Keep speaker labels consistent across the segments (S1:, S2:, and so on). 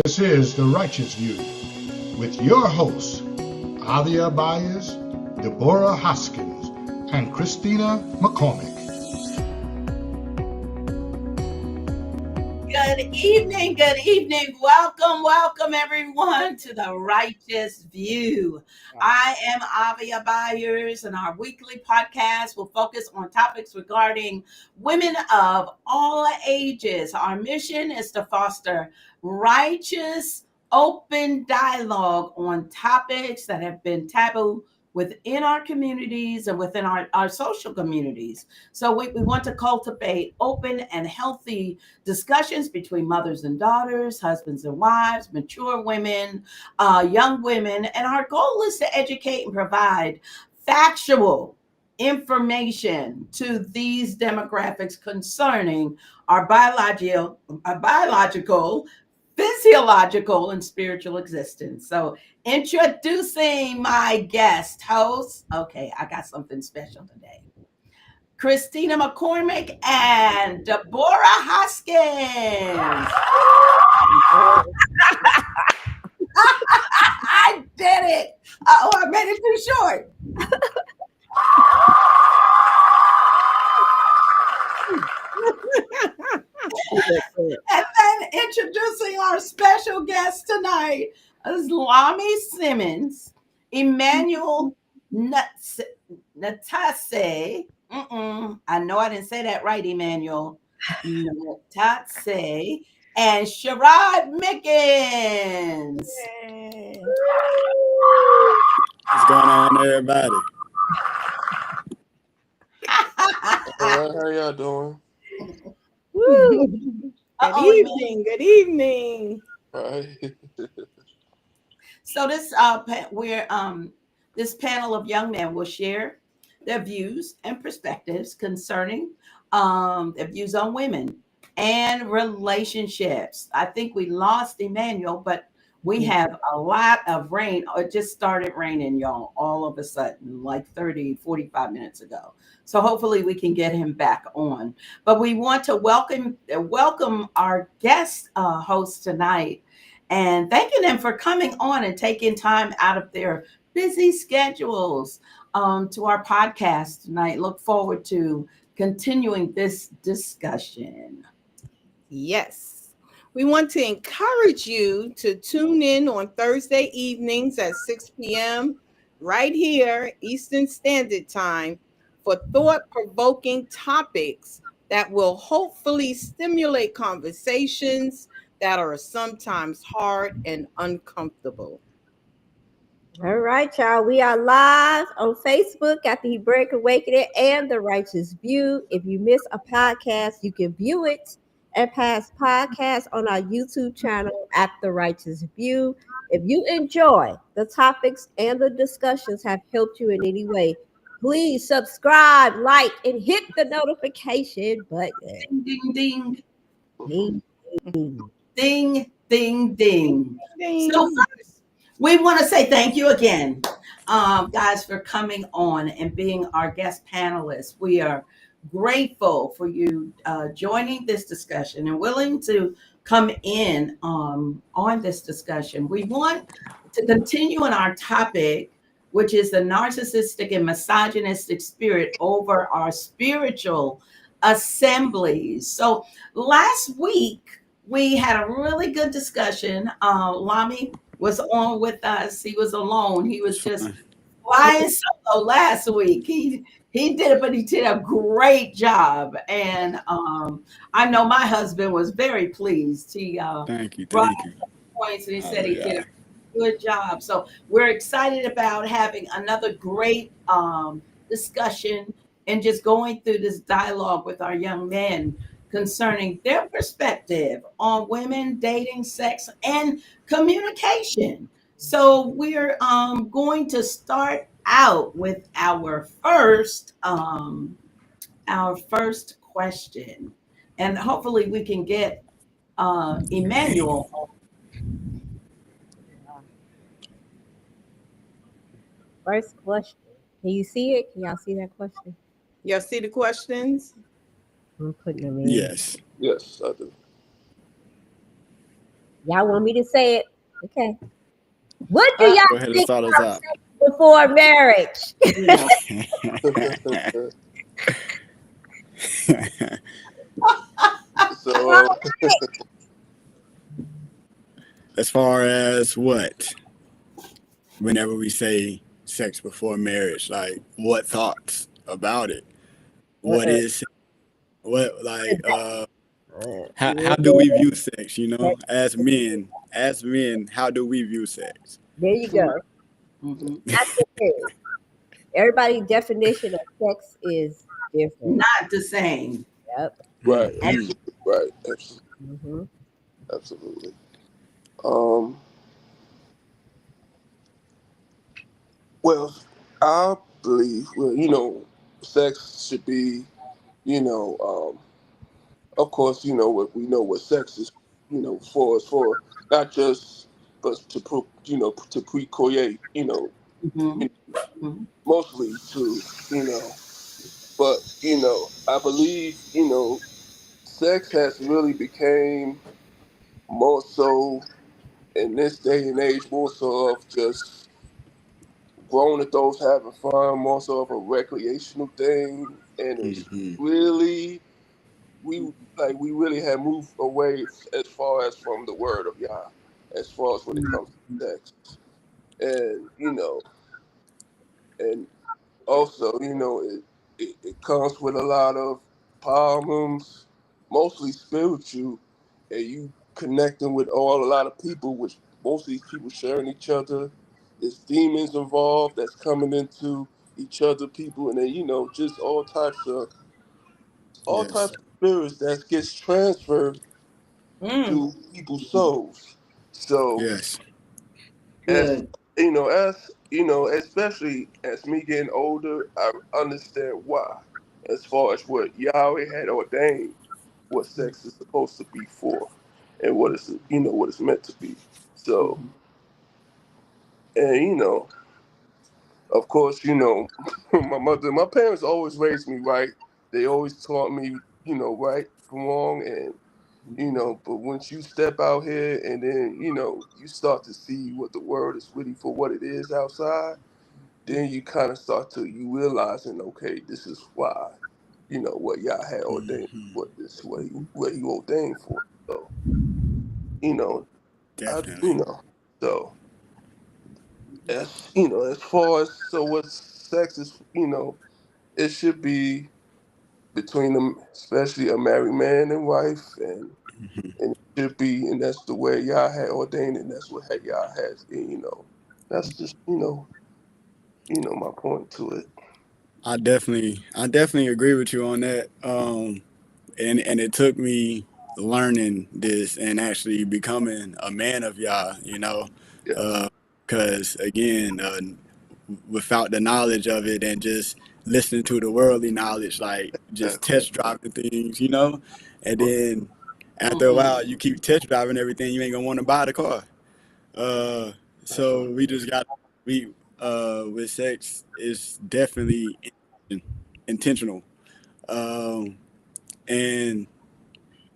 S1: This is The Righteous View with your hosts, Avia Byers, Deborah Hoskins, and Christina McCormick.
S2: Good evening. Welcome everyone to The Righteous View. I am Avia Byers, and our weekly podcast will focus on topics regarding women of all ages. Our mission is to foster righteous, open dialogue on topics that have been taboo within our communities and within our social communities. So we want to cultivate open and healthy discussions between mothers and daughters, husbands and wives, mature women, young women. And our goal is to educate and provide factual information to these demographics concerning our biological, physiological, and spiritual existence. So, introducing my guest host. Okay, I got something special today. Christina McCormick and Deborah Hoskins. I did it. Oh, I made it too short. And then introducing our special guest tonight is Lami Simmons, Emmanuel Natase. I know I didn't say that right, Emmanuel. Natase and Sherrod Mickens.
S3: What's going on, everybody?
S4: How y'all doing?
S5: Good evening.
S4: Right.
S2: So this this panel of young men will share their views and perspectives concerning their views on women and relationships. I think we lost Emmanuel, but we have a lot of rain. It just started raining, y'all, all of a sudden, like 45 minutes ago. So hopefully we can get him back on. But we want to welcome our guest host tonight and thanking them for coming on and taking time out of their busy schedules to our podcast tonight. Look forward to continuing this discussion.
S5: Yes. We want to encourage you to tune in on Thursday evenings at 6 p.m. right here, Eastern Standard Time, for thought-provoking topics that will hopefully stimulate conversations that are sometimes hard and uncomfortable.
S6: All right, y'all. We are live on Facebook at the Hebraic Awakening and The Righteous View. If you miss a podcast, you can view it and past podcasts on our YouTube channel at The Righteous View. If you enjoy the topics and the discussions have helped you in any way, please subscribe, like, and hit the notification button.
S2: Ding, ding,
S6: Ding,
S2: ding. Ding, ding, ding. So first, we want to say thank you again, guys, for coming on and being our guest panelists. We are grateful for you joining this discussion and willing to come in on this discussion. We want to continue on our topic, which is the narcissistic and misogynistic spirit over our spiritual assemblies. So last week, we had a really good discussion. Lami was on with us. He was alone. He was just flying solo last week. He did it, but he did a great job. And I know my husband was very pleased. He
S3: Thank you.
S2: points, and he said he did a good job. So we're excited about having another great discussion and just going through this dialogue with our young men concerning their perspective on women, dating, sex, and communication. So we're going to start out with our first question, and hopefully we can get Emmanuel.
S6: First question. Can you see it? Can y'all see that question?
S5: Y'all see the questions?
S6: I'm putting them in.
S3: Yes.
S4: Yes, I do.
S6: Y'all want me to say it? Okay. What do
S2: Uh,
S6: y'all
S3: Go ahead and
S6: think
S3: start us out.
S6: before marriage?
S2: yeah.
S4: So,
S3: As far as what? Whenever we say sex before marriage, like what thoughts about it? What is what like how do we view sex, you know? As men, how do we view sex?
S6: There you go.
S2: Mhm.
S6: Not the same. Everybody's definition of sex is different.
S2: Not the same.
S6: Yep.
S4: right,
S2: And
S3: Mhm.
S4: absolutely, right,
S6: hmm
S4: absolutely. Um, well, I believe, well, sex should be, you know, of course, what we know what sex is, for not just, but to procreate,
S2: mhm, mhm,
S4: mostly to, but, I believe, sex has really became more so in this day and age, more so of just grown adults having fun, more so of a recreational thing, and it's
S3: Mhm.
S4: really we really have moved away as far as from the word of Yah, as far as when it comes to sex, and and also it comes with a lot of problems, mostly spiritual, and you connecting with a lot of people, which most of these people sharing each other. There's demons involved that's coming into each other people, and then just all types
S3: Yes.
S4: of spirits that gets transferred
S2: mm,
S4: to people's souls. So
S3: Yes.
S4: as
S2: good.
S4: especially as me getting older, I understand why. As far as what Yahweh had ordained, what sex is supposed to be for, and what it's meant to be. So,
S2: Mhm.
S4: and of course, my parents always raised me right. They always taught me, right from wrong, and but once you step out here and then you start to see what the world is really for what it is outside, then you kind of start to you realizing, okay, this is why, what Yah had ordained,
S3: Mhm.
S4: what he ordained for. So, you know, I,
S3: Definitely.
S4: so as far as what sex is, it should be between them, especially a married man and wife,
S3: Mhm.
S4: and it should be, and that's the way Yah had ordained it, and that's what Yah has, and that's just my point to it.
S3: I definitely agree with you on that. And it took me learning this and actually becoming a man of Yah,
S4: Yeah,
S3: because again, without the knowledge of it and just listening to the worldly knowledge, like just
S4: exactly.
S3: test driving things, and
S4: Right.
S3: then after a
S2: Mhm.
S3: while, you keep test driving everything, you ain't gonna want to buy the car. Uh,
S4: That's
S3: so
S4: right.
S3: we just got we with sex is definitely intentional. Um, and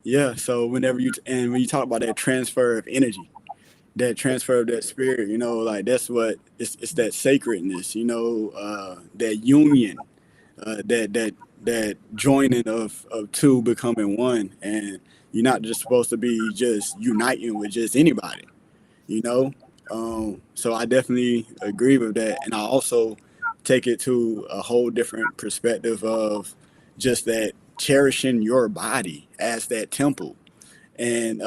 S3: yeah, so when you talk about that transfer of energy, that transfer of that spirit, like that's what it's that sacredness, that union, that joining of two becoming one, and you're not just supposed to be just uniting with just anybody, you know. So I definitely agree with that, and I also take it to a whole different perspective of just that cherishing your body as that temple. And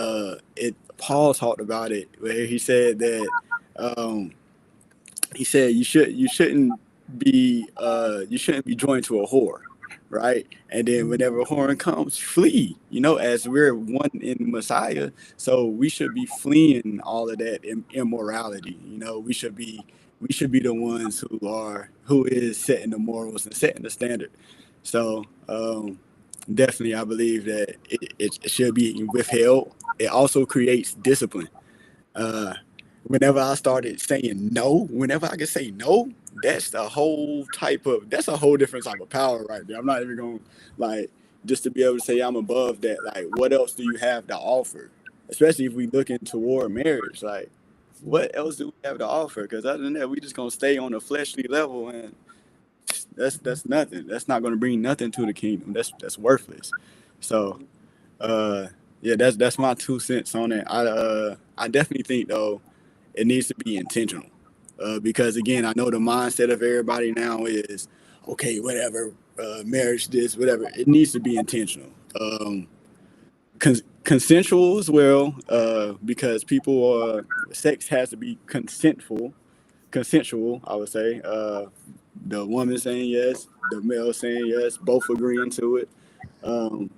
S3: it Paul talked about it where um, he said you shouldn't be joined to a whore, right? And then whenever a whoring comes, flee. As we're one in Messiah, so we should be fleeing all of that immorality. We should be the ones who is setting the morals and setting the standard. So definitely, I believe that it should be withheld. It also creates discipline. Uh, Whenever I started saying no, whenever I could say no, that's a whole different type of power right there. I'm not even going like just to be able to say I'm above that. Like, what else do you have to offer? especially if we looking toward marriage. Like, what else do we have to offer? Because other than that, we just gonna stay on a fleshly level, and that's nothing. That's not gonna bring nothing to the kingdom. That's worthless. So, yeah, that's my 2 cents on it. I definitely think though it needs to be intentional, because again, I know the mindset of everybody now is okay, whatever, marriage, this, whatever. It needs to be intentional. Consensual as well, because sex has to be consensual, I would say. The woman saying yes, the male saying yes, both agreeing to it.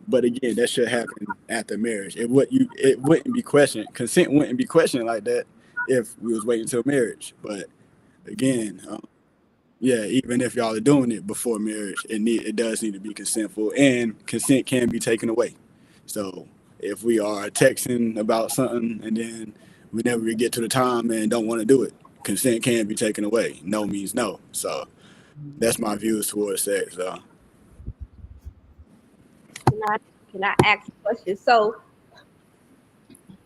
S3: But again, that should happen after marriage. It wouldn't be questioned. Consent wouldn't be questioned like that if we was waiting till marriage. But again, yeah, even if y'all are doing it before marriage, it does need to be consentful, and consent can be taken away. So if we are texting about something and then whenever we get to the time and don't want to do it, consent can be taken away. No means no. So that's my views towards sex.
S6: Can I ask a question? So,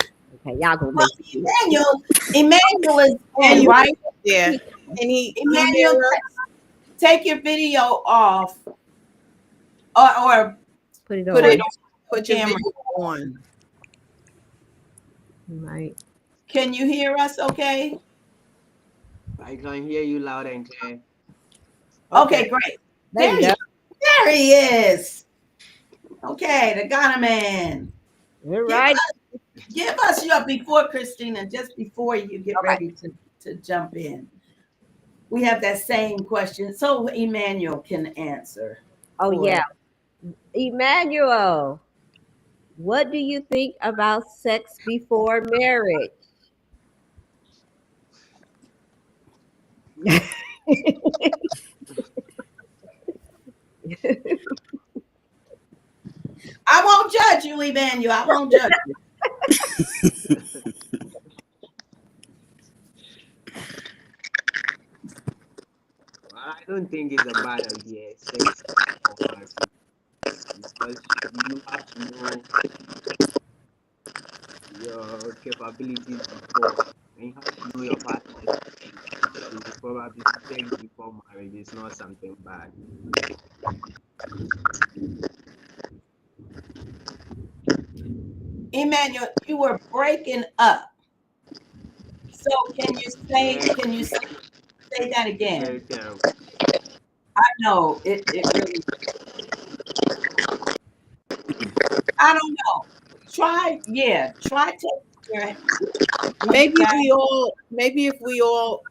S6: okay, y'all gonna
S2: Well,
S6: make
S2: Emmanuel is on, right?
S5: Yeah. And
S2: Emmanuel, take your video off, or
S6: put it
S2: put
S6: on.
S2: it
S5: put your
S2: camera
S5: video on.
S6: Right.
S2: Can you hear us? Okay.
S7: I can hear you loud and clear.
S2: Okay, great.
S6: There you go.
S2: There he is. Okay, the Ghana man.
S6: All right.
S2: Give us your before, Christina, just before you get ready to jump in. We have that same question, so Emmanuel can answer.
S6: Oh yeah. Emmanuel, what do you think about sex before marriage?
S2: I won't judge you, Emmanuel. I won't judge you.
S7: Well, I don't think it's a bad idea, sex before marriage, because you have to know your capabilities before, and you have to know your partner. So probably sex before marriage is not something bad.
S2: Emmanuel, you were breaking up. So can you say that again?
S7: Very terrible.
S2: I know it really. I don't know. Try to
S5: Maybe if we all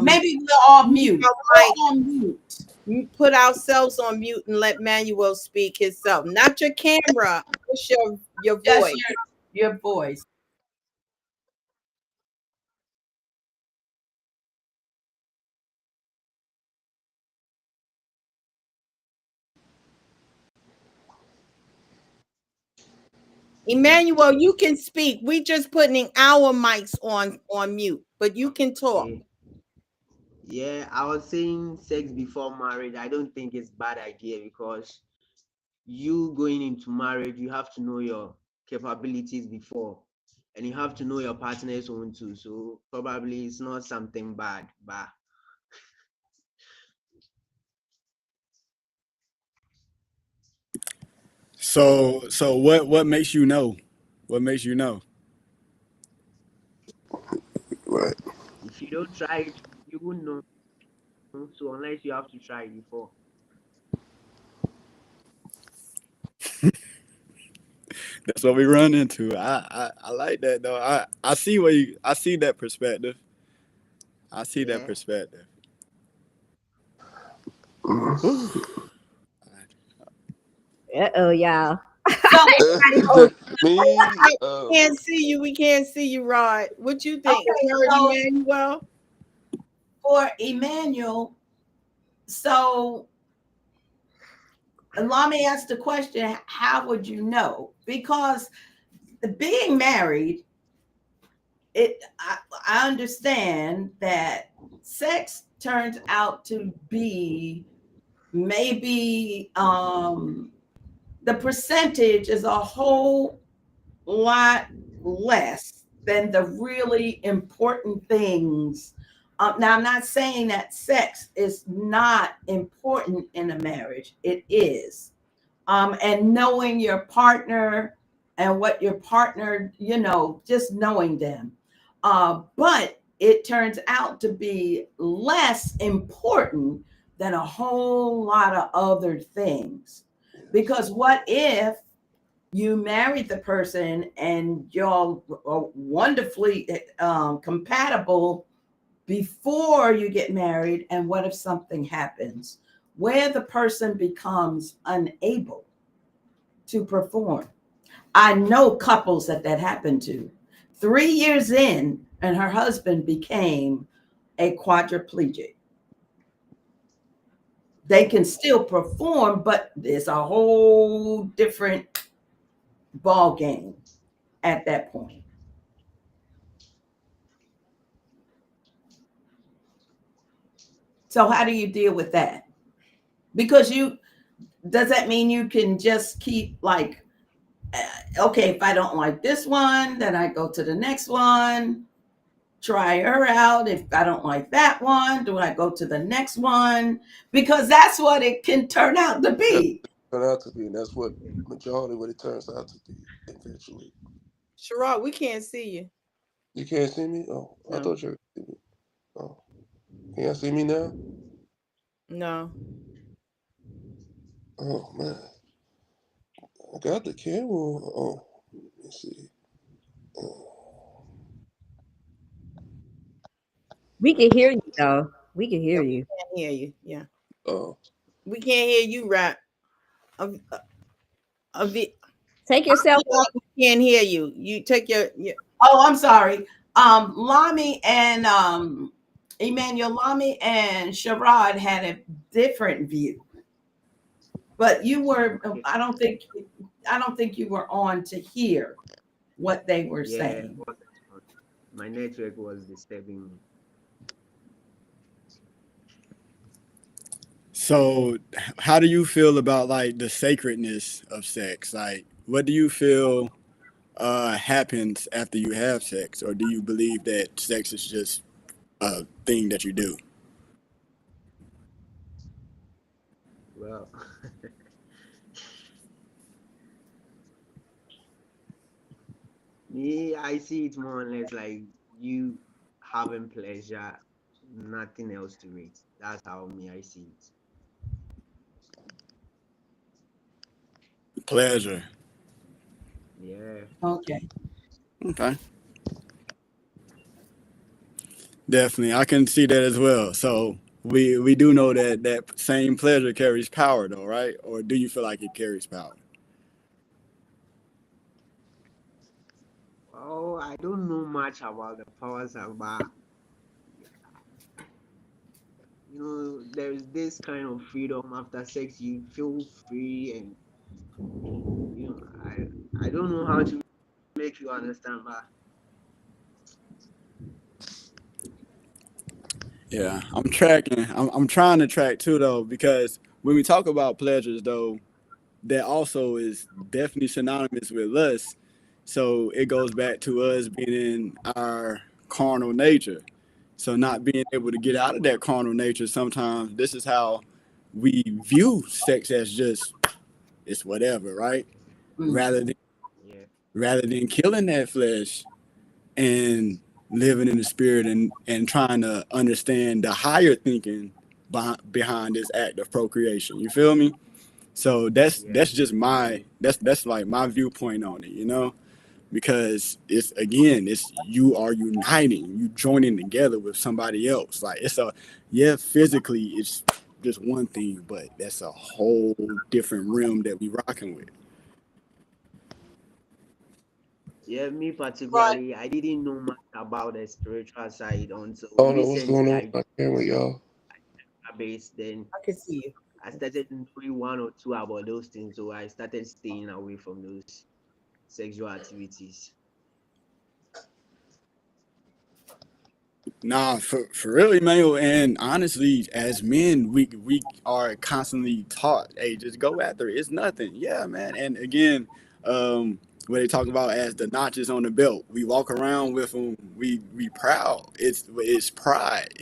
S2: maybe we're all mute.
S5: We're
S2: on mute.
S5: you put ourselves on mute and let Manuel speak himself. Not your camera, just your
S2: Just
S5: voice.
S2: your voice.
S5: Emmanuel, you can speak. We just putting our mics on mute, but you can talk.
S7: Yeah, I was saying sex before marriage. I don't think it's bad idea, because you going into marriage, you have to know your capabilities before, and you have to know your partner's own too. So probably it's not something bad, but
S3: So what makes you know? What makes you know?
S4: Right.
S7: if you don't try it, you won't know. So unless you have to try it before.
S3: That's what we run into. I like that though. I see I see that perspective. I see that perspective.
S6: Uh-oh, y'all.
S4: Me,
S5: Can't see you. We can't see you, Rod. What you think?
S2: Okay,
S5: You heard
S2: so-
S5: Emmanuel?
S2: For Emmanuel, so let me ask the question, how would you know? Because being married, I understand that sex turns out to be maybe the percentage is a whole lot less than the really important things. Now, I'm not saying that sex is not important in a marriage. It is. And knowing your partner and what your partner, just knowing them. But it turns out to be less important than a whole lot of other things. Because what if you married the person and y'all are wonderfully compatible before you get married? And what if something happens where the person becomes unable to perform? I know couples that happened to. 3 years in, and her husband became a quadriplegic. They can still perform, but it's a whole different ball game at that point. So how do you deal with that? Because does that mean you can just keep like, okay, if I don't like this one, then I go to the next one, try her out. If I don't like that one, do I go to the next one? Because that's what it can turn out to be.
S4: And that's what majority what it turns out to be eventually.
S5: Sherrod, we can't see you.
S4: You can't see me? Oh, I thought you could see me. Oh, can you see me now?
S5: No.
S4: Oh man, I got the camera. Oh, let me see.
S6: We can hear you though. We can hear you.
S5: We can't hear you. Yeah.
S4: Oh,
S5: we can't hear you, Rap.
S6: Take yourself off.
S5: We can't hear you. You take your.
S2: Oh, I'm sorry. Lami and Emmanuel, Lami and Sherrod had a different view, but you were. I don't think you were on to hear what they were saying.
S7: My network was disturbing me.
S3: So how do you feel about like the sacredness of sex? Like, what do you feel happens after you have sex, or do you believe that sex is just a thing that you do?
S7: Well, me, I see it more or less like you having pleasure, nothing else to it. That's how I see it.
S3: Pleasure.
S7: Yeah.
S2: Okay.
S3: Definitely, I can see that as well. So we do know that that same pleasure carries power, though, right? Or do you feel like it carries power?
S7: Oh, I don't know much about the powers of, but there's this kind of freedom after sex. You feel free, and I don't know how to make you understand, but
S3: Yeah, I'm tracking. I'm trying to track too, though, because when we talk about pleasures, though, that also is definitely synonymous with lust. So it goes back to us being in our carnal nature. So not being able to get out of that carnal nature, sometimes this is how we view sex as just it's whatever, right? Rather than killing that flesh and living in the spirit and trying to understand the higher thinking behind this act of procreation. You feel me? So that's just that's like my viewpoint on it, because it's you are uniting, you joining together with somebody else. Like physically it's just one thing, but that's a whole different realm that we rocking with.
S7: yeah, me particularly, I didn't know much about the spiritual side until
S4: I don't know what's going
S7: recently.
S4: on with my camera, y'all.
S7: Then
S5: I can see you.
S7: I started knowing one or two about those things, so I started staying away from those sexual activities.
S3: Nah, for real, Emmanuel, and honestly, as men, we are constantly taught, hey, just go after it. It's nothing. Yeah, man. And again, what they talk about as the notches on the belt. We walk around with them. We proud. It's pride.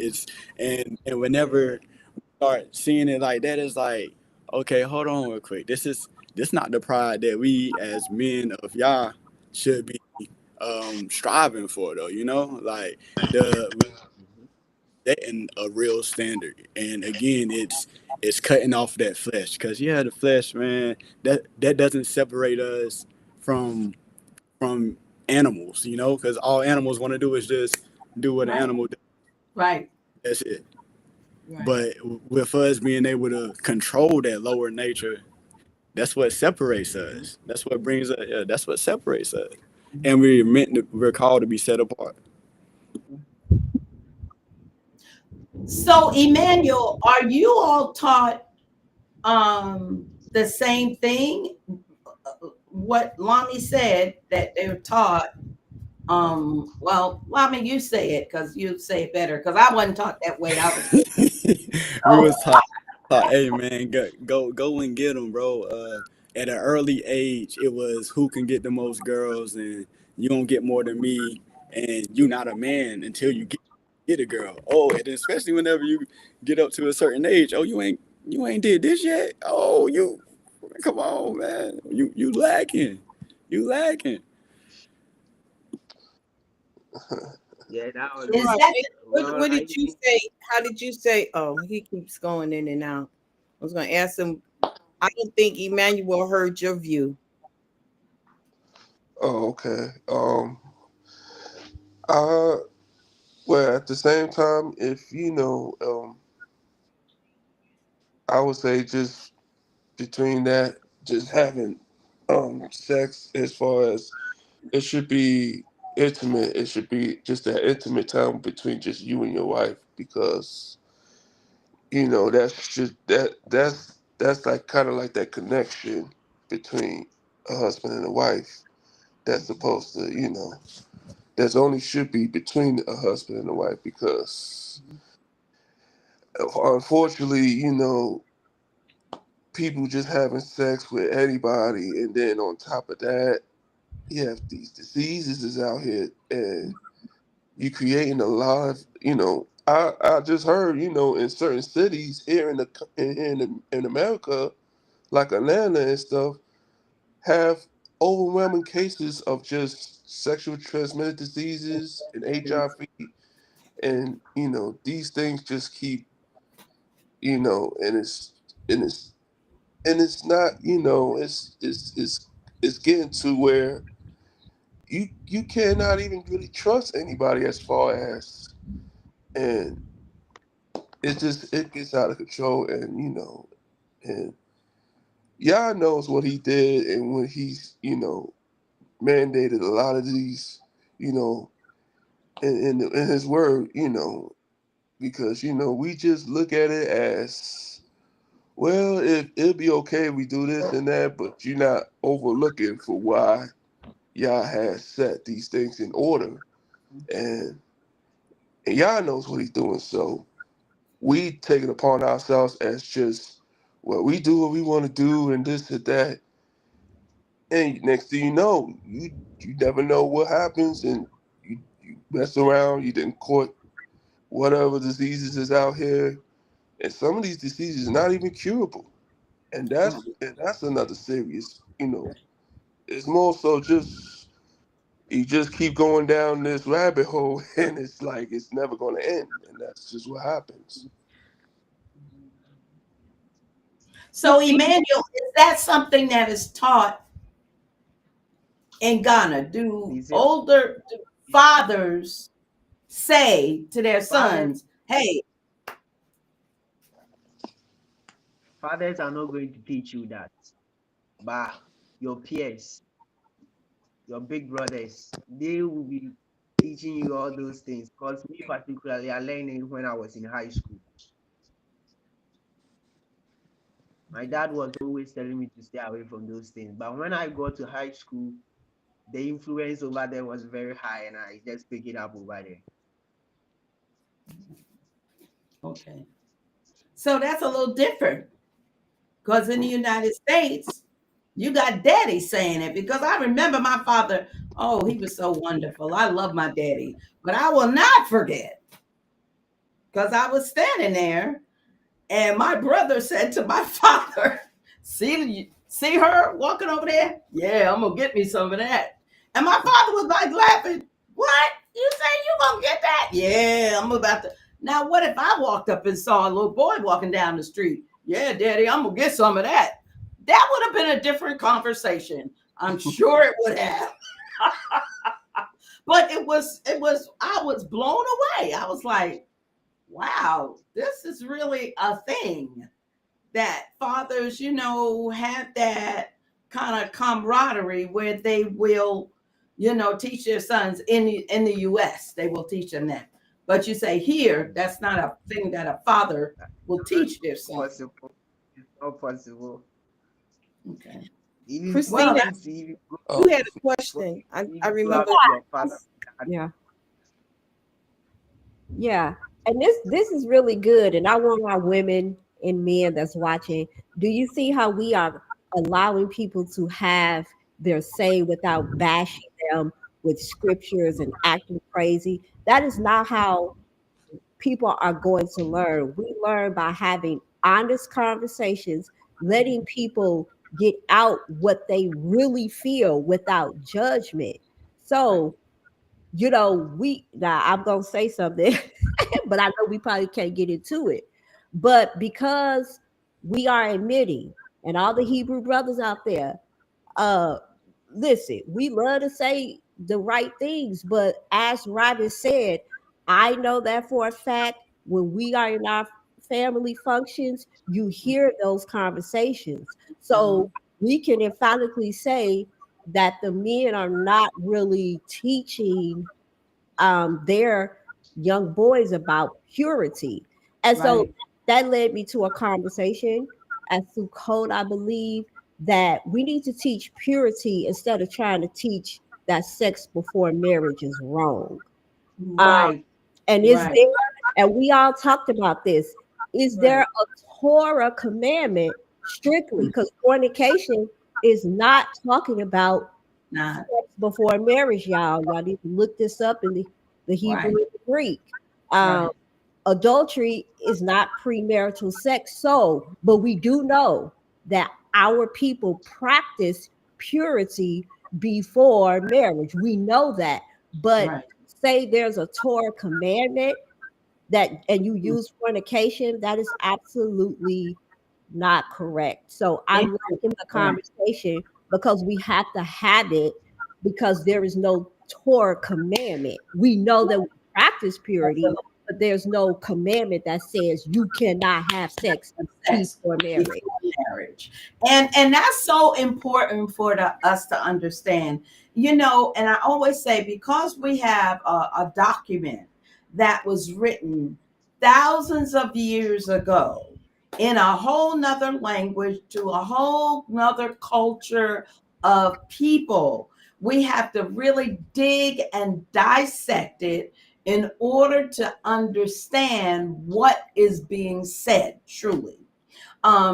S3: And whenever we start seeing it like that, it's like, okay, hold on real quick. This not the pride that we as men of Yah should be striving for, though. Like we setting a real standard. And again, it's cutting off that flesh, because the flesh, man, that doesn't separate us from animals, because all animals want to do is just do what an animal does.
S2: Right.
S3: That's it.
S2: Right.
S3: But with us being able to control that lower nature, that's what separates us. That's what brings us. Yeah, that's what separates us. And we're called to be set apart.
S2: So, Emmanuel, are you all taught the same thing? What Lonnie said that they're taught. Well, I mean, you say it because you say it better. Because I wasn't taught that way.
S3: We was taught, hey man, go and get them, bro. At an early age, it was who can get the most girls, and you don't get more than me, and you not a man until you get a girl. Oh, and especially whenever you get up to a certain age, oh, you ain't did this yet. Oh, come on, man, you lacking.
S7: Yeah, that was
S2: Is
S5: Right.
S2: that
S5: What did you say? How did you say? Oh, he keeps going in and out. I was going to ask him. I don't think Emmanuel heard your view.
S4: Oh, okay. Well, at the same time, if I would say just between that, just having sex, as far as it should be intimate. It should be just that intimate time between just you and your wife, because that's just that's like kind of like that connection between a husband and a wife that's supposed to that's only should be between a husband and a wife, because unfortunately, people just having sex with anybody, and then on top of that, you have these diseases is out here, and you creating a lot of, I just heard, in certain cities here in America, like Atlanta and stuff, have overwhelming cases of just sexual transmitted diseases and HIV, and these things just keep, and it's not, it's getting to where you cannot even really trust anybody, as far as, and it gets out of control, and and Yah knows what he did, and when he's mandated a lot of these, in his word, because we just look at it as, well, it'll be okay if we do this and that, but you're not overlooking for why Yah has set these things in order, and Yah knows what he's doing. So we take it upon ourselves as just, well, we do what we want to do and this and that, and next thing you know, you never know what happens, and you mess around, you didn't caught whatever diseases is out here, and some of these diseases are not even curable, and that's another serious, it's more so just you just keep going down this rabbit hole, and it's like it's never going to end, and that's just what happens.
S2: so, Emmanuel? Is that something that is taught in Ghana? Do older fathers say to their sons, "Hey"?
S7: Fathers are not going to teach you that, but your peers, your big brothers, they will be teaching you all those things. Because me particularly, I learned it when I was in high school. My dad was always telling me to stay away from those things. But when I got to high school, the influence over there was very high, and I just picked it up over there.
S2: Okay. So that's a little different, because in the United States, You got daddy saying it, because I remember my father. Oh, he was so wonderful. I love my daddy, but I will not forget, because I was standing there and my brother said to my father, see her walking over there? Yeah, I'm gonna get me some of that. And my father was like laughing. What? You say you gonna get that? Yeah, I'm about to. Now, what if I walked up and saw a little boy walking down the street? Yeah, daddy, I'm gonna get some of that. That would have been a different conversation. I'm sure it would have. But it was, I was blown away. I was like, wow, this is really a thing, that fathers, have that kind of camaraderie where they will, teach their sons in the US. They will teach them that. But you say here, that's not a thing that a father will teach their son.
S7: Possible. It's not possible.
S2: Okay.
S7: Even
S5: Christina,
S7: parents, even
S5: you had a question. I remember.
S7: your father.
S6: Yeah. Yeah. And this is really good. And I want our women and men that's watching, do you see how we are allowing people to have their say without bashing them with scriptures and acting crazy? That is not how people are going to learn. We learn by having honest conversations, letting people get out what they really feel without judgment. So, now I'm going to say something, but I know we probably can't get into it. But because we are admitting, and all the Hebrew brothers out there, listen, we love to say the right things, but as Robin said, I know that for a fact, when we are in our family functions, you hear those conversations. So we can emphatically say that the men are not really teaching their young boys about purity. And so
S2: Right.
S6: that led me to a conversation at Sukkot, I believe, that we need to teach purity instead of trying to teach that sex before marriage is wrong.
S2: Right.
S6: And is
S2: Right.
S6: there, and we all talked about this, is there
S2: Right.
S6: a Torah commandment strictly? Because fornication is not talking about
S2: Nah.
S6: sex before marriage, y'all. Y'all need to look this up in the Hebrew
S2: Right.
S6: and the Greek.
S2: Right.
S6: Adultery is not premarital sex. So, but we do know that our people practice purity before marriage. We know that. But
S2: Right.
S6: say there's a Torah commandment that, and you use fornication, that is absolutely not correct. So I'm liking the conversation because we have to have it, because there is no Torah commandment. We know that we practice purity, but there's no commandment that says you cannot have sex before marriage.
S2: Marriage. And that's so important for us to understand. And I always say, because we have a document that was written thousands of years ago in a whole nother language to a whole nother culture of people, we have to really dig and dissect it in order to understand what is being said truly.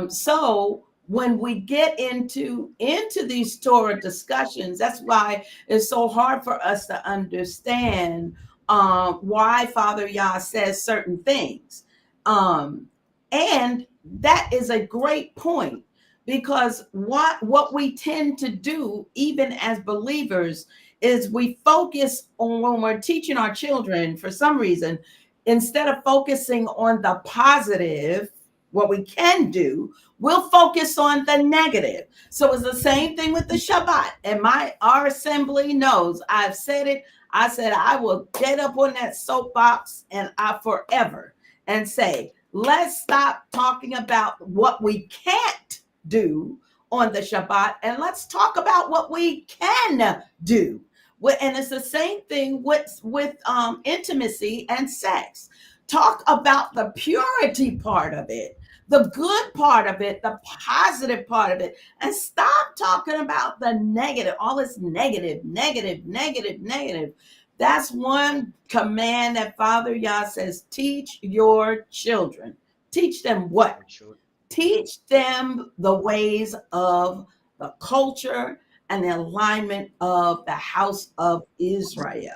S2: So when we get into these Torah discussions, that's why it's so hard for us to understand why Father Yah says certain things. And that is a great point, because what we tend to do, even as believers, is we focus on, when we're teaching our children, for some reason, instead of focusing on the positive, what we can do, we'll focus on the negative. So it's the same thing with the Shabbat. And our assembly knows, I've said it. I said I will get up on that soapbox and I forever and say, let's stop talking about what we can't do on the Shabbat, and let's talk about what we can do. And it's the same thing with intimacy and sex. Talk about the purity part of it, the good part of it, the positive part of it, and stop talking about the negative, all this negative. That's one command that Father Yah says, teach your children. Teach them what? Teach them the ways of the culture, and the alignment of the house of Israel.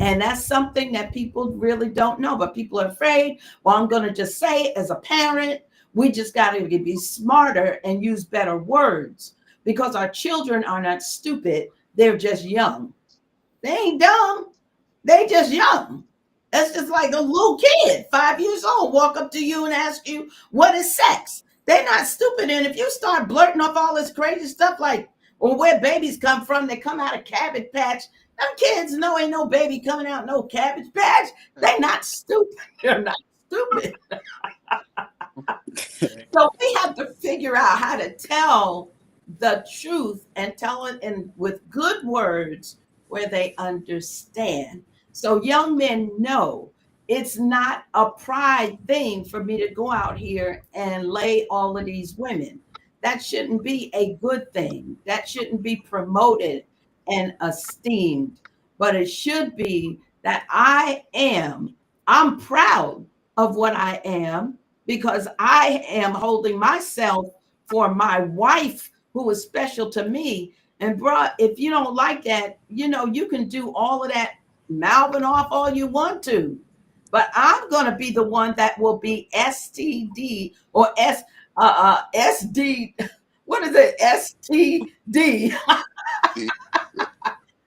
S2: And that's something that people really don't know, but people are afraid. Well, I'm going to just say it as a parent. We just got to be smarter and use better words, because our children are not stupid. They're just young. They ain't dumb. They just young. That's just like a little kid, 5 years old, walk up to you and ask you, what is sex? They're not stupid. And if you start blurting off all this crazy stuff like, well, where babies come from, they come out of Cabbage Patch. Them kids know ain't no baby coming out no Cabbage Patch. They not stupid. They're not stupid. So we have to figure out how to tell the truth and tell it in with good words where they understand. So young men know it's not a pride thing for me to go out here and lay all of these women. That shouldn't be a good thing. That shouldn't be promoted and esteemed. But it should be that I'm proud of what I am, because I am holding myself for my wife who is special to me. And bruh, if you don't like that, you can do all of that mouthing off all you want to. But I'm going to be the one that will be STD or SD. What is it? STD.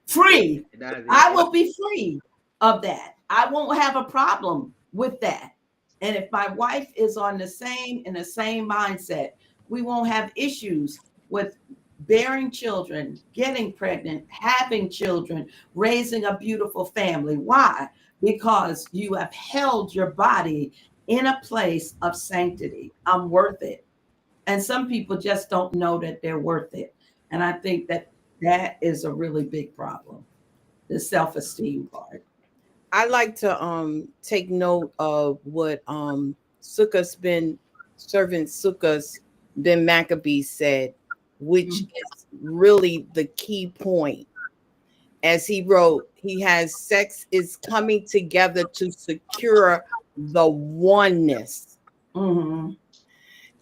S2: Free. I will be free of that. I won't have a problem with that. And if my wife is in the same mindset, we won't have issues with bearing children, getting pregnant, having children, raising a beautiful family. Why? Because you have held your body in a place of sanctity. I'm worth it. And some people just don't know that they're worth it. And I think that is a really big problem, the self-esteem part.
S5: I like to take note of what servant Sukkos ben Maccabee said, which is really the key point. As he wrote, he has sex is coming together to secure the oneness.
S2: Mm-hmm.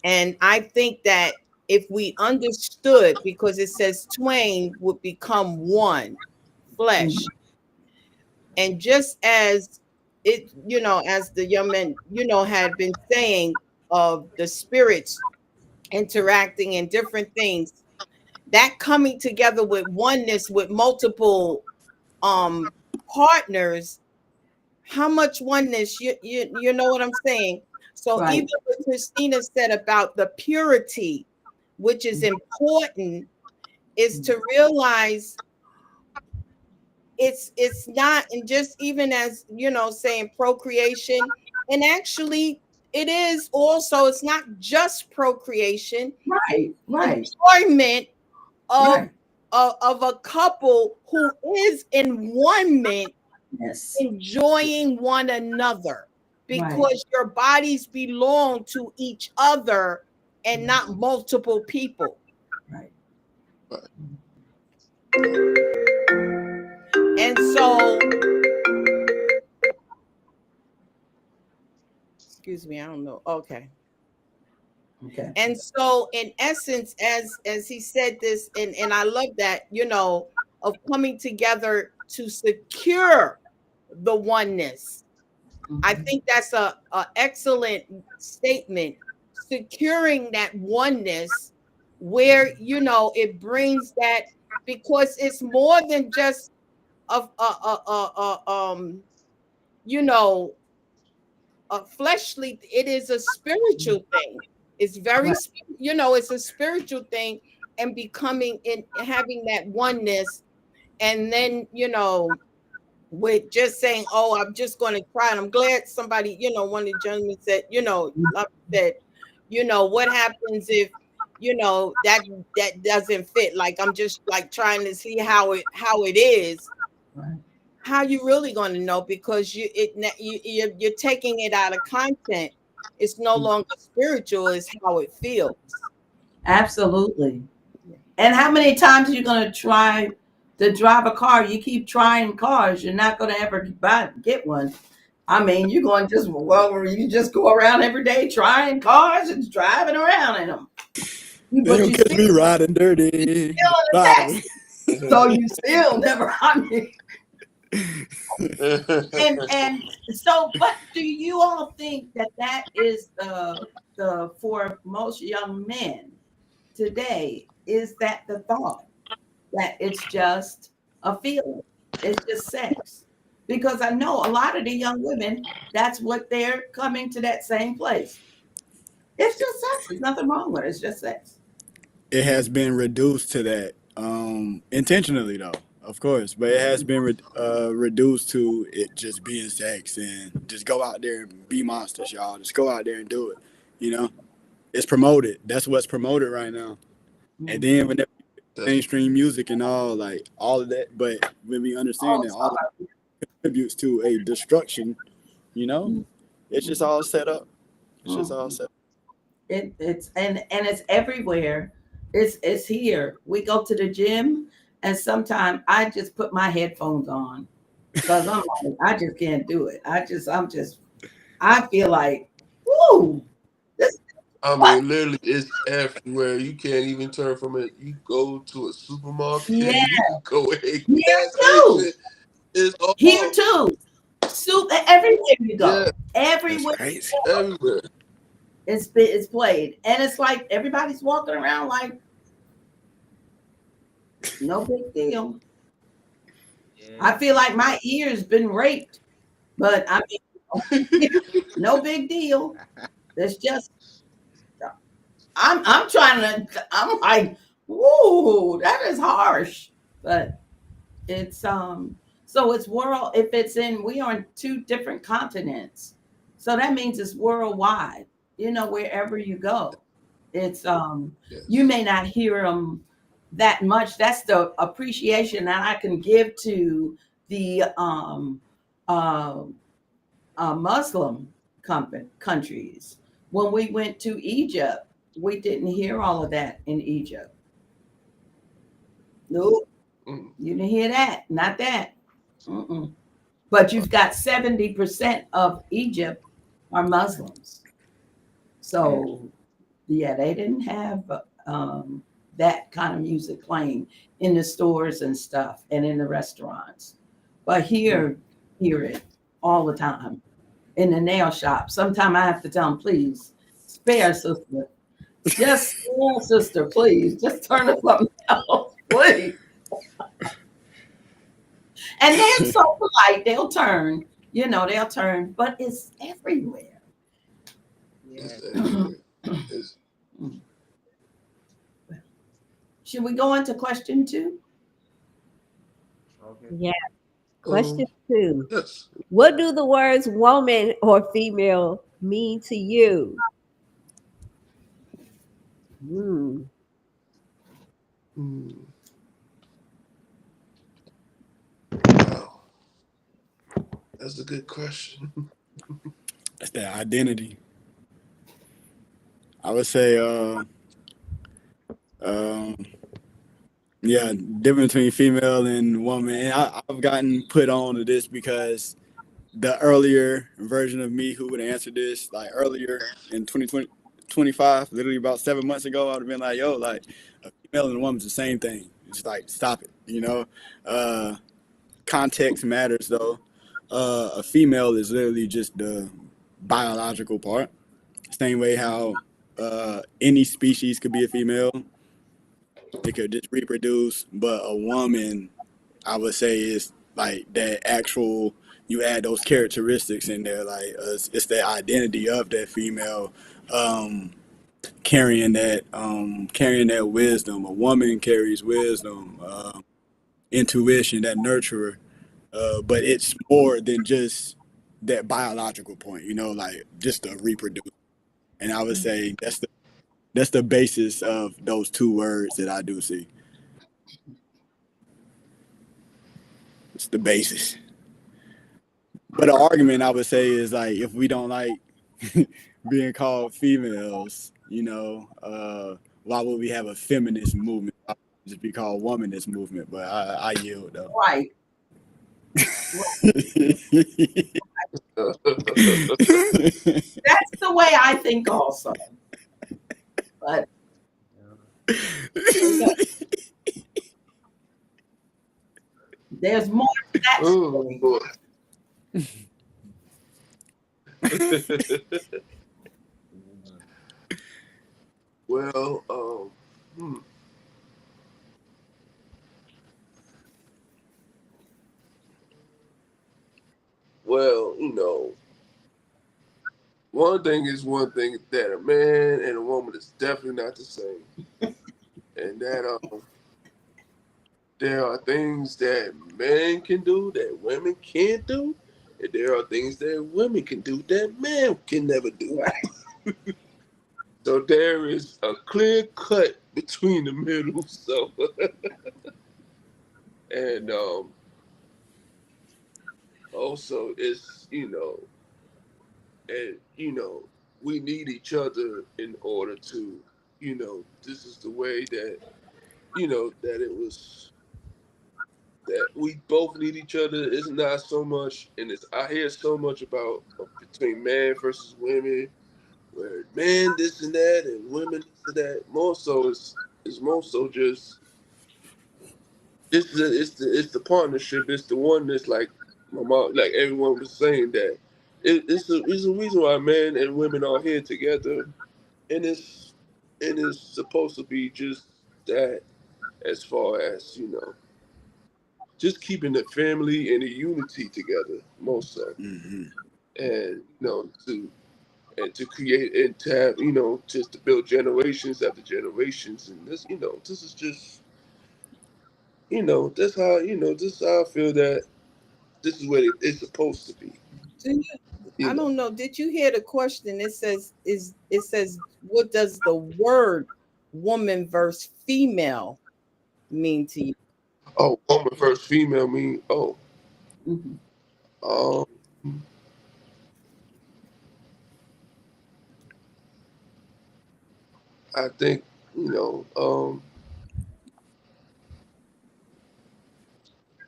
S5: And I think that if we understood, because it says twain would become one flesh. Mm-hmm. And just as it, as the young men, had been saying of the spirits interacting in different things, that coming together with oneness with multiple partners, how much oneness, you know what I'm saying? So right. Even what Christina said about the purity, which is important, is to realize it's not, and just even as saying procreation, and actually it is also, it's not just procreation,
S2: right
S5: enjoyment of a couple who is in oneness,
S2: yes,
S5: enjoying one another, because your bodies belong to each other and not multiple people.
S2: Right.
S5: And so, excuse me, I don't know. Okay. And so, in essence, as he said this, and I love that, of coming together to secure the oneness. Mm-hmm. I think that's a excellent statement. Securing that oneness, where it brings that, because it's more than just a fleshly. It is a spiritual thing. It's very, it's a spiritual thing, and becoming in having that oneness, and then with just saying, "Oh, I'm just going to cry." And I'm glad somebody, one of the gentlemen said, what happens if, that doesn't fit? Like, I'm just like trying to see how it is. Right. How you really going to know? Because you're taking it out of content. It's no longer spiritual. It's how it feels.
S2: Absolutely. And how many times are you going to try to drive a car? You keep trying cars, you're not going to ever get one. I mean, you're going you just go around every day trying cars and driving around in them. You,
S3: They
S2: but
S3: don't
S2: you
S3: catch me
S2: still
S3: riding dirty.
S2: in the
S3: Riding.
S2: taxi. So you still never, I mean, and so, but do you all think that that is the for most young men today, is that the thought that it's just a feeling, it's just sex? Because I know a lot of the young women, that's what they're coming to that same place. It's just sex. There's nothing wrong with it. It's just sex.
S3: It has been reduced to that, intentionally though, of course, but it has been reduced to it just being sex and just go out there and be monsters, y'all. Just go out there and do it. You know, it's promoted. That's what's promoted right now. And then when mainstream music and all, like all of that, but when we understand that all of it contributes to a destruction, you know, it's just all set up. It's just all set up.
S2: It's and it's everywhere. It's here. We go to the gym, and sometimes I just put my headphones on because I'm like, I just can't do it. I feel like, woo, this
S4: I
S2: what?
S4: mean, literally, it's everywhere. You can't even turn from it. You go to a supermarket,
S2: Yeah,
S4: you go a
S2: here
S4: gas
S2: too.
S4: station. It's
S2: Here
S4: all,
S2: too. Soup everywhere you go.
S4: yeah,
S3: That's
S2: Everywhere
S3: crazy.
S4: everywhere.
S2: it's played, and it's like everybody's walking around like no big deal. I
S7: Yeah.
S2: feel like my ears been raped, but I mean, no big deal. It's just I'm trying to. I'm like, whoa, that is harsh, but it's so it's world. If it's in, we are on two different continents, so that means it's worldwide. You know, wherever you go, it's you
S4: Yes.
S2: may not hear them that much. That's the appreciation that I can give to the uh, Muslim countries. When we went to Egypt, we didn't hear all of that in Egypt. Nope,
S4: Mm.
S2: you didn't hear that. Not that. Mm-mm. But you've got 70% of Egypt are Muslims. So, yeah, they didn't have that kind of music playing in the stores and stuff and in the restaurants. But here, hear it all the time in the nail shop. Sometimes I have to tell them, please, spare, sister. Just spare, sister, please. Just turn it something else, please. And they're so polite, they'll turn, they'll turn, but it's everywhere.
S4: It's
S7: Yes.
S4: everywhere. It's,
S2: Should we go into question 2?
S7: Okay.
S6: Yeah. Question 2.
S4: yes.
S6: What do the words woman or female mean to you? Hmm.
S4: Mm. Wow. That's a good question.
S3: That's that identity. I would say, um, yeah, difference between female and woman. And I've gotten put on to this because the earlier version of me who would answer this, like earlier in 2025, literally about 7 months ago, I would have been like, yo, like a female and a woman's the same thing. It's like, stop it, you know? Context matters though. A female is literally just the biological part. Same way how any species could be a female. It could just reproduce, but a woman, I would say, is like that actual. You add those characteristics in there, like it's the identity of that female, um, carrying that wisdom. A woman carries wisdom, intuition, that nurturer. But it's more than just that biological point, like just to reproduce. And I would say that's the basis of those two words that I do see. It's the basis. But the argument I would say is like if we don't like being called females, why would we have a feminist movement? Why would it just be called womanist movement? But I yield though.
S2: Right. That's the way I think also. But There's more to that
S4: Oh
S2: story.
S4: boy. Well, well, one thing is one thing that a man and a woman is definitely not the same, and that there are things that men can do that women can't do, and there are things that women can do that men can never do.
S2: Right.
S4: So there is a clear cut between the middle. So, and also it's and we need each other in order to, this is the way that that it was that we both need each other. It's not so much, and it's I hear so much about between man versus women, where men this and that and women this and that. More so, it's more so just it's the partnership. It's the oneness. Like my mom, like everyone was saying that it's a reason why men and women are here together, and it's supposed to be just that, as far as just keeping the family and the unity together, more so,
S3: Mm-hmm.
S4: and to create and to have just to build generations after generations, and this is just this is how I feel that this is what it's supposed to be.
S5: Do you,
S4: You
S5: I
S4: know.
S5: don't know. Did you hear the question? It says what does the word woman versus female mean to you?
S4: Oh, woman versus female mean
S2: Mhm.
S4: um I think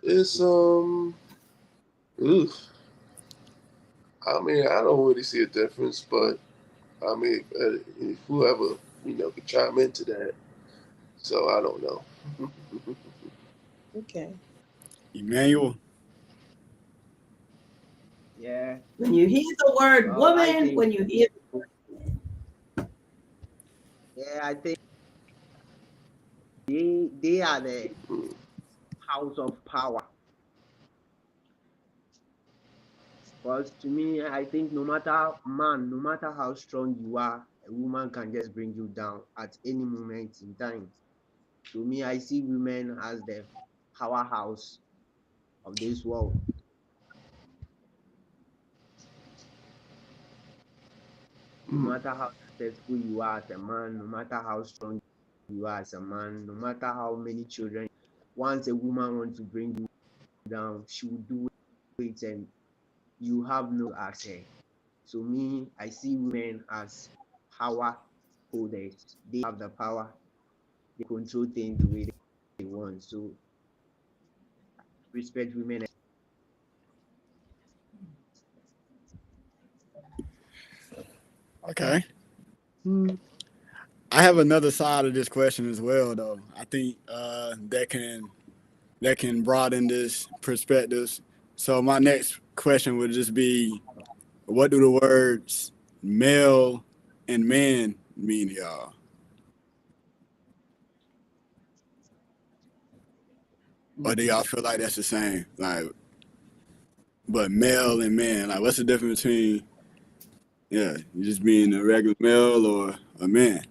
S4: it's oof. I mean, I don't really see a difference, but I mean, if whoever could chime into that. So I don't know.
S5: Okay.
S3: Emmanuel.
S7: Yeah.
S2: When you hear the word
S7: Well, I
S2: woman,
S7: think
S2: when you hear
S7: yeah, I think they are the
S4: Mm.
S7: house of power. Because to me, I think no matter how strong you are, a woman can just bring you down at any moment in time. To me, I see women as the powerhouse of this world. No
S4: Mm.
S7: matter how successful you are as a man, no matter how strong you are as a man, no matter how many children, once a woman wants to bring you down, she will do it and you have no access. So me, I see women as power holders. They have the power. They control things the way they want. So respect women.
S3: Okay. I have another side of this question as well, though. I think that can broaden this perspectives. So my next question would just be, what do the words male and man mean to y'all? Or do y'all feel like that's the same? Like, but male and man, like, what's the difference between, yeah, you just being a regular male or a man?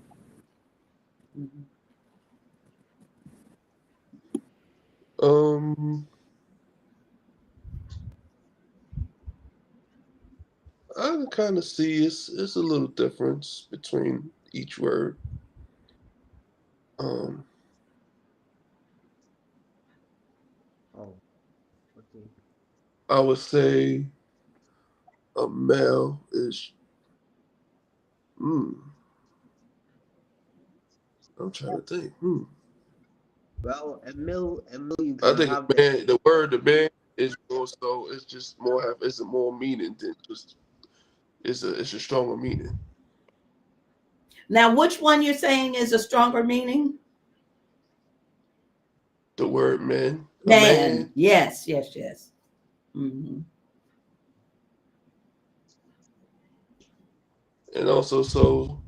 S4: Um, I can kind of see it's a little difference between each word. Um,
S7: Oh, okay.
S4: I would say a male is. Hmm. I'm trying to think.
S7: Well, a male, you
S4: I
S7: can
S4: think
S7: have the
S4: man. The word the man is more so. It's just more have. It's a more meaning than just. It's a stronger meaning.
S2: Now, which one you're saying is a stronger meaning?
S4: The word man. A
S2: Man. Yes. Mm-hmm.
S4: And also, so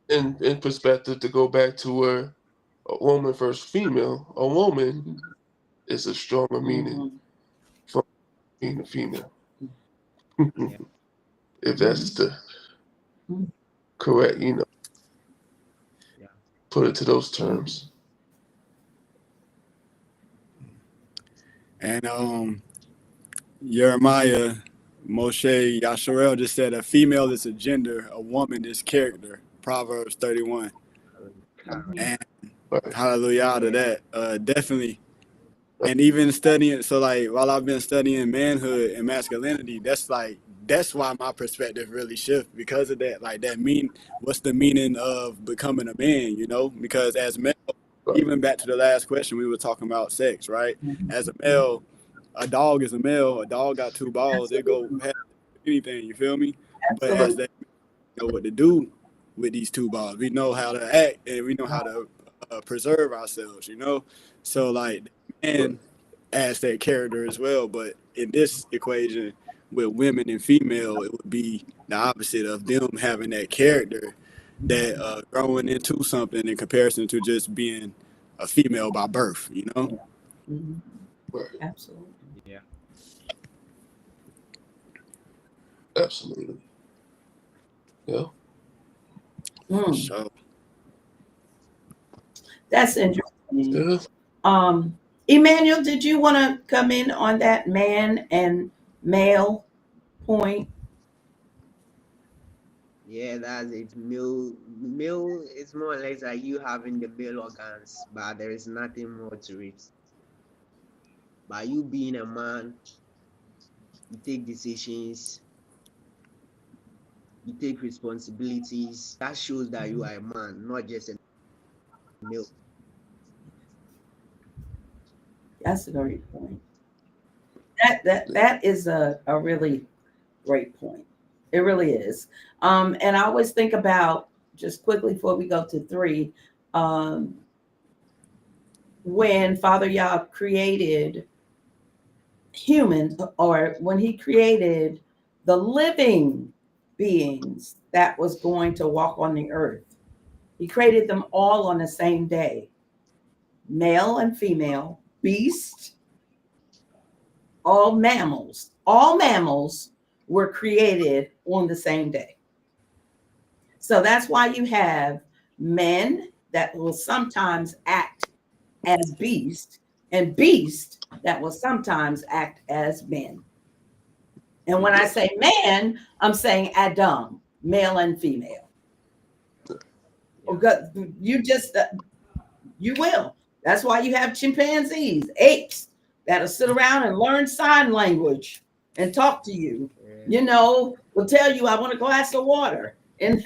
S4: in perspective, to go back to where a woman versus female, a woman is a stronger meaning for being a female. If that's the correct, put it to those terms.
S3: And Jeremiah Moshe Yasharel just said a female is a gender, a woman is character. Proverbs 31. And
S4: Right.
S3: hallelujah to that. Definitely. And even studying, so like while I've been studying manhood and masculinity, that's why my perspective really shifts because of that. Like what's the meaning of becoming a man, Because as male, even back to the last question, we were talking about sex, right? As a male, a dog is a male, a dog got two balls, they go past anything, you feel me? But as they know what to do with these two balls, we know how to act and we know how to preserve ourselves, So like, man adds that character as well. But in this equation with women and female, it would be the opposite of them having that character that growing into something in comparison to just being a female by birth,
S2: Absolutely.
S7: Yeah.
S4: Absolutely. Yeah.
S3: So
S2: That's interesting.
S4: Yeah.
S2: Emmanuel, did you want to come in on that man and male point?
S7: Yeah, that's it. Male is more or less like you having the male organs, but there is nothing more to it. By you being a man, you take decisions, you take responsibilities. That shows that you are a man, not just a male.
S2: That's a great point. That is a really great point. It really is. And I always think about, just quickly before we go to 3, when Father Yah created humans, or when he created the living beings that was going to walk on the earth, he created them all on the same day, male and female, beast, all mammals were created on the same day. So that's why you have men that will sometimes act as beasts and beasts that will sometimes act as men. And when I say man, I'm saying Adam, male and female. You will. That's why you have chimpanzees, apes that'll sit around and learn sign language and talk to you. Will tell you, I want a glass of water. And,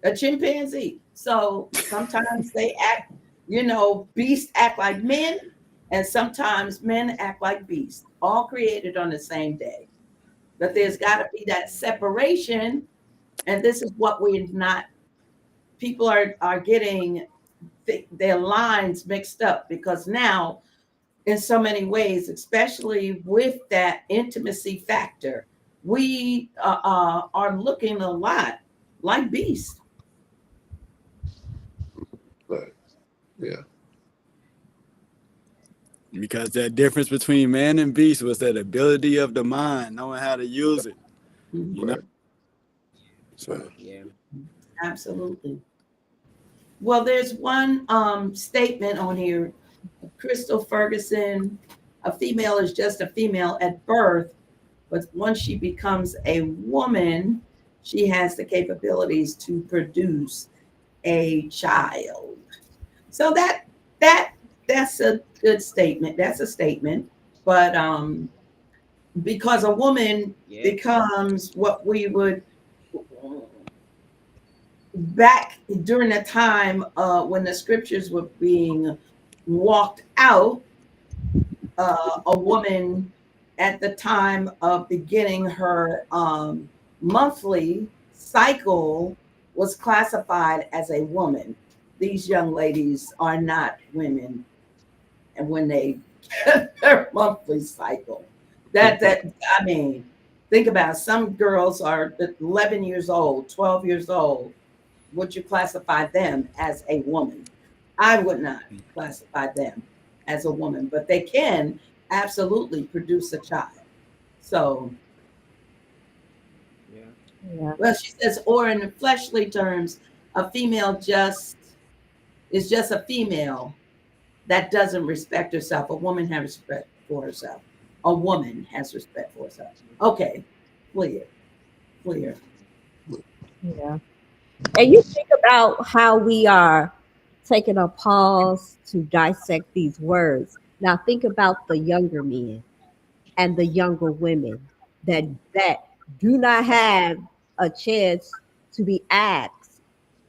S2: a chimpanzee. So sometimes they act, beasts act like men, and sometimes men act like beasts, all created on the same day. But there's got to be that separation. And this is what people are getting their lines mixed up, because now, in so many ways, especially with that intimacy factor, we are looking a lot like beasts.
S4: Right. Yeah.
S3: because that difference between man and beast was that ability of the mind, knowing how to use it.
S4: Right.
S3: So
S7: Yeah.
S2: Absolutely. Well, there's one statement on here. Crystal Ferguson, a female is just a female at birth, but once she becomes a woman, she has the capabilities to produce a child. So that's a good statement. That's a statement. But because a woman becomes what we would, back during the time when the scriptures were being walked out, a woman at the time of beginning her monthly cycle was classified as a woman, these young ladies are not women, and when they get their monthly cycle, that I mean, think about it. Some girls are 11 years old, 12 years old. Would you classify them as a woman? I would not classify them as a woman, but they can absolutely produce a child. So,
S5: Yeah.
S2: well, she says, or in fleshly terms, a female is just a female that doesn't respect herself. A woman has respect for herself. A woman has respect for herself. Okay, clear.
S6: Yeah. And you think about how we are taking a pause to dissect these words. Now think about the younger men and the younger women that do not have a chance to be asked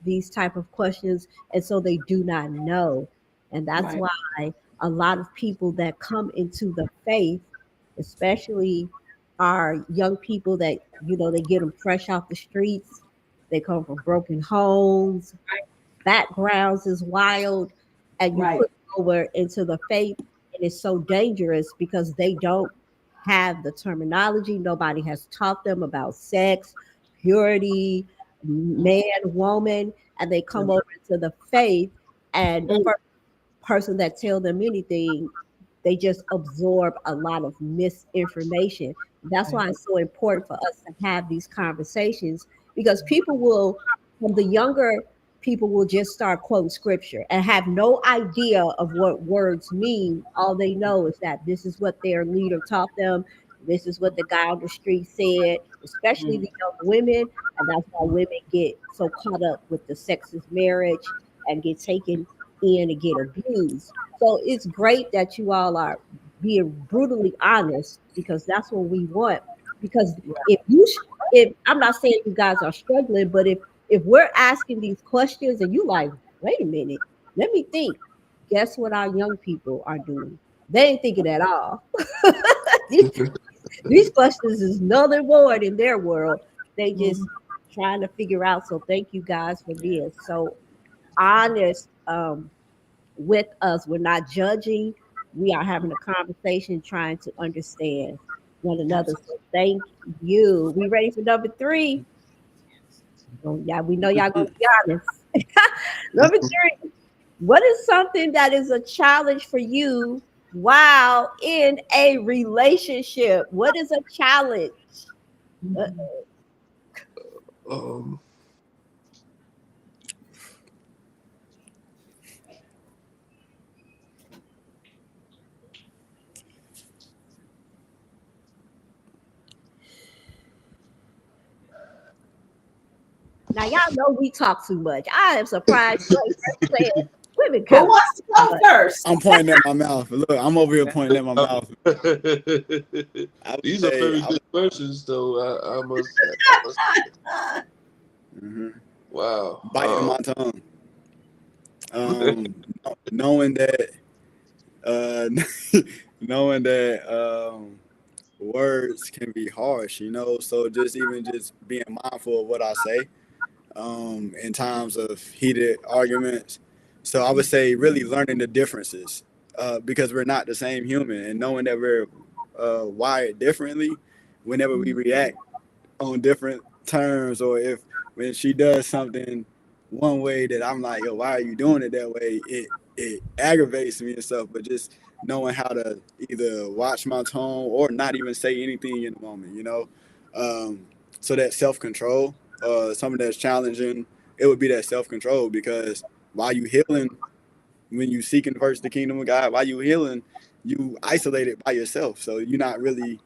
S6: these type of questions, and so they do not know. And that's
S2: Right.
S6: why a lot of people that come into the faith, especially our young people that they get them fresh off the streets, they come from broken homes, backgrounds is wild, and you
S2: Right.
S6: put them over into the faith, and it's so dangerous because they don't have the terminology. Nobody has taught them about sex, purity, man, woman, and they come over into the faith, and the first person that tell them anything, they just absorb a lot of misinformation. That's why it's so important for us to have these conversations, because people will, from the younger people, will just start quoting scripture and have no idea of what words mean. All they know is that this is what their leader taught them. This is what the guy on the street said, especially the young women. And that's why women get so caught up with the sexist marriage and get taken in and get abused. So it's great that you all are being brutally honest, because that's what we want. Because if I'm not saying you guys are struggling, but if we're asking these questions and you like, wait a minute, let me think. Guess what our young people are doing? They ain't thinking at all. these questions is null and void in their world. They just trying to figure out. So thank you guys for being so honest with us. We're not judging. We are having a conversation, trying to understand one another. So thank you. We ready for number 3? Oh, yeah, we know y'all gonna be honest. Number 3. What is something that is a challenge for you while in a relationship? What is a challenge? Now y'all know we talk too much. I am surprised you ain't saying women
S2: Who
S6: count.
S2: wants to go first?
S3: I'm pointing at my mouth. Look, I'm over here pointing at my mouth.
S4: These are very good questions, though. I must Wow.
S3: Biting my tongue. Knowing that words can be harsh, so just being mindful of what I say in times of heated arguments. So I would say really learning the differences because we're not the same human, and knowing that we're wired differently whenever we react on different terms, or when she does something one way that I'm like, yo, why are you doing it that way? It aggravates me and stuff, but just knowing how to either watch my tone or not even say anything in the moment, so that self-control, something that's challenging, it would be that self-control, because while you healing, when you seeking first the kingdom of God, while you healing, you isolated by yourself. So you're not really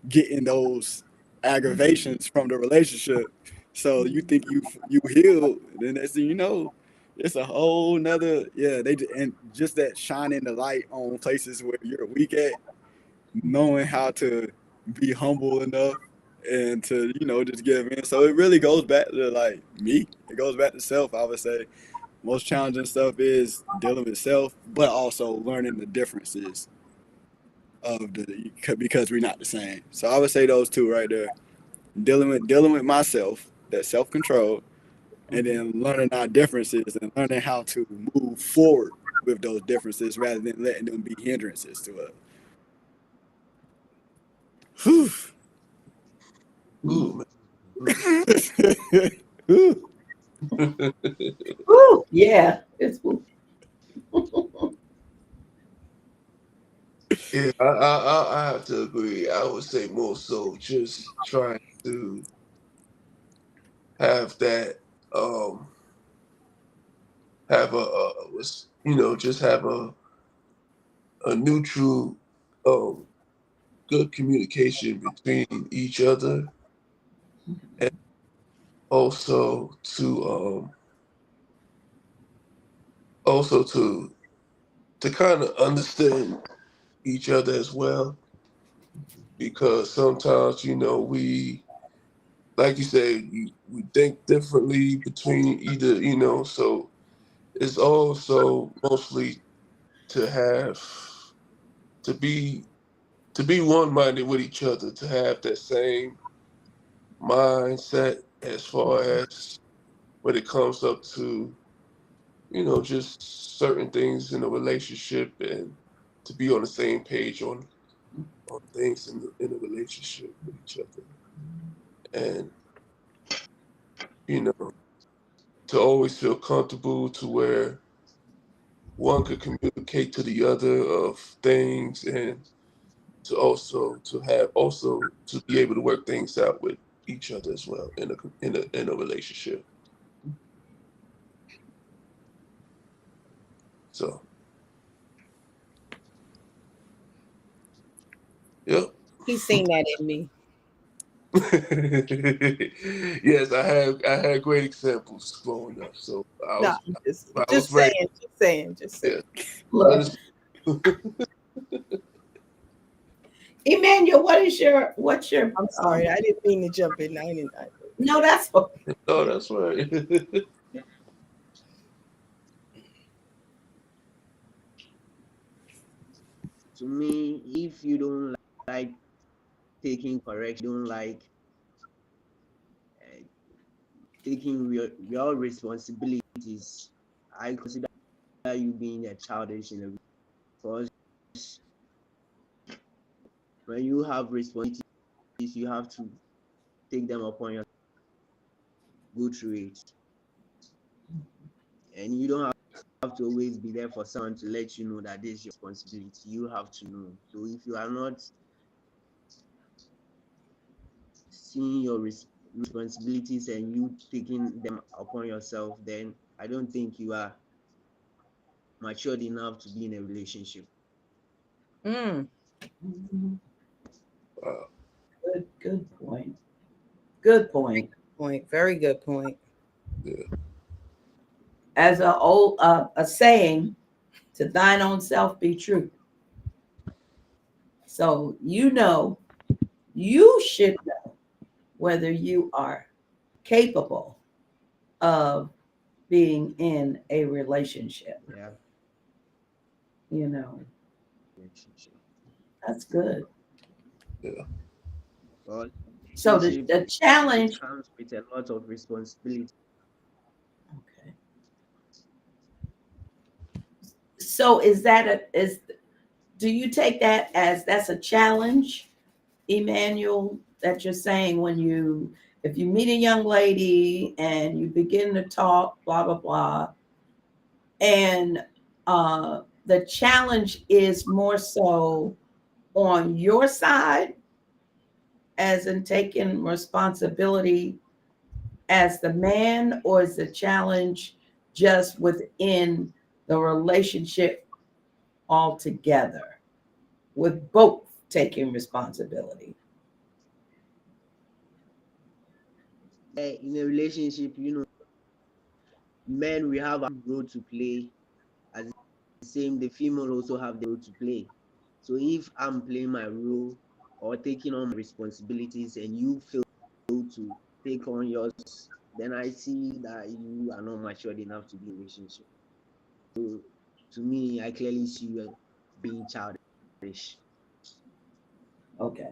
S3: getting those aggravations from the relationship. So you think you healed, then next thing you know, it's a whole nother, and just that shining the light on places where you're weak at, knowing how to be humble enough and to, just give in. So it really goes back to like me. It goes back to self. I would say most challenging stuff is dealing with self, but also learning the differences because we're not the same. So I would say those two right there. Dealing with myself, that self-control, and then learning our differences and learning how to move forward with those differences rather than letting them be hindrances to us. Whew.
S4: Ooh,
S3: Ooh.
S2: Ooh, yeah. It's
S4: yeah, I have to agree. I would say more so just trying to have that have just have a neutral good communication between each other, and also to kind of understand each other as well, because sometimes we, like you say, we think differently between either, so it's also mostly to have to be one-minded with each other, to have that same mindset as far as when it comes up to just certain things in a relationship, and to be on the same page on things in a relationship with each other, and you know to always feel comfortable to where one could communicate to the other of things, and to be able to work things out with each other as well in a relationship. So, yep.
S5: He's seen that in me.
S4: Yes, I had great examples growing up. So I
S5: No,
S4: was
S5: just,
S4: I
S5: just
S4: was very
S5: saying, just saying, just saying.
S4: yeah.
S2: look,
S4: Honest-
S2: Emmanuel, what's your
S5: I'm sorry, I didn't mean to jump in.
S2: no, that's okay.
S4: Oh, that's right.
S7: To me, if you don't like taking correction, don't like uh, taking your responsibilities, I consider you being a childish in a, because when you have responsibilities, you have to take them upon your, go through it, and you don't have to always be there for someone to let you know that this is your responsibility. You have to know. So if you are not seeing your responsibilities and you taking them upon yourself, then I don't think you are matured enough to be in a relationship.
S5: Mm.
S4: Wow.
S2: Good point. Good point.
S5: Point. Very good point.
S4: Yeah.
S2: As a saying, to thine own self be true. So you should know whether you are capable of being in a relationship.
S7: Yeah,
S2: You know,
S7: relationship.
S2: that's good.
S4: Yeah.
S7: Well,
S2: So
S7: relationship,
S2: the
S7: it
S2: challenge,
S7: comes with a lot of responsibility.
S2: okay. So do you take that as that's a challenge, Emmanuel, that you're saying if you meet a young lady and you begin to talk, blah, blah, blah, and the challenge is more so on your side, as in taking responsibility as the man, or is the challenge just within the relationship altogether, with both taking responsibility?
S7: In a relationship, men, we have a role to play. As the same, the female also have the role to play. So if I'm playing my role or taking on my responsibilities and you fail to take on yours, then I see that you are not matured enough to be in a relationship. So to me, I clearly see you being childish.
S2: Okay.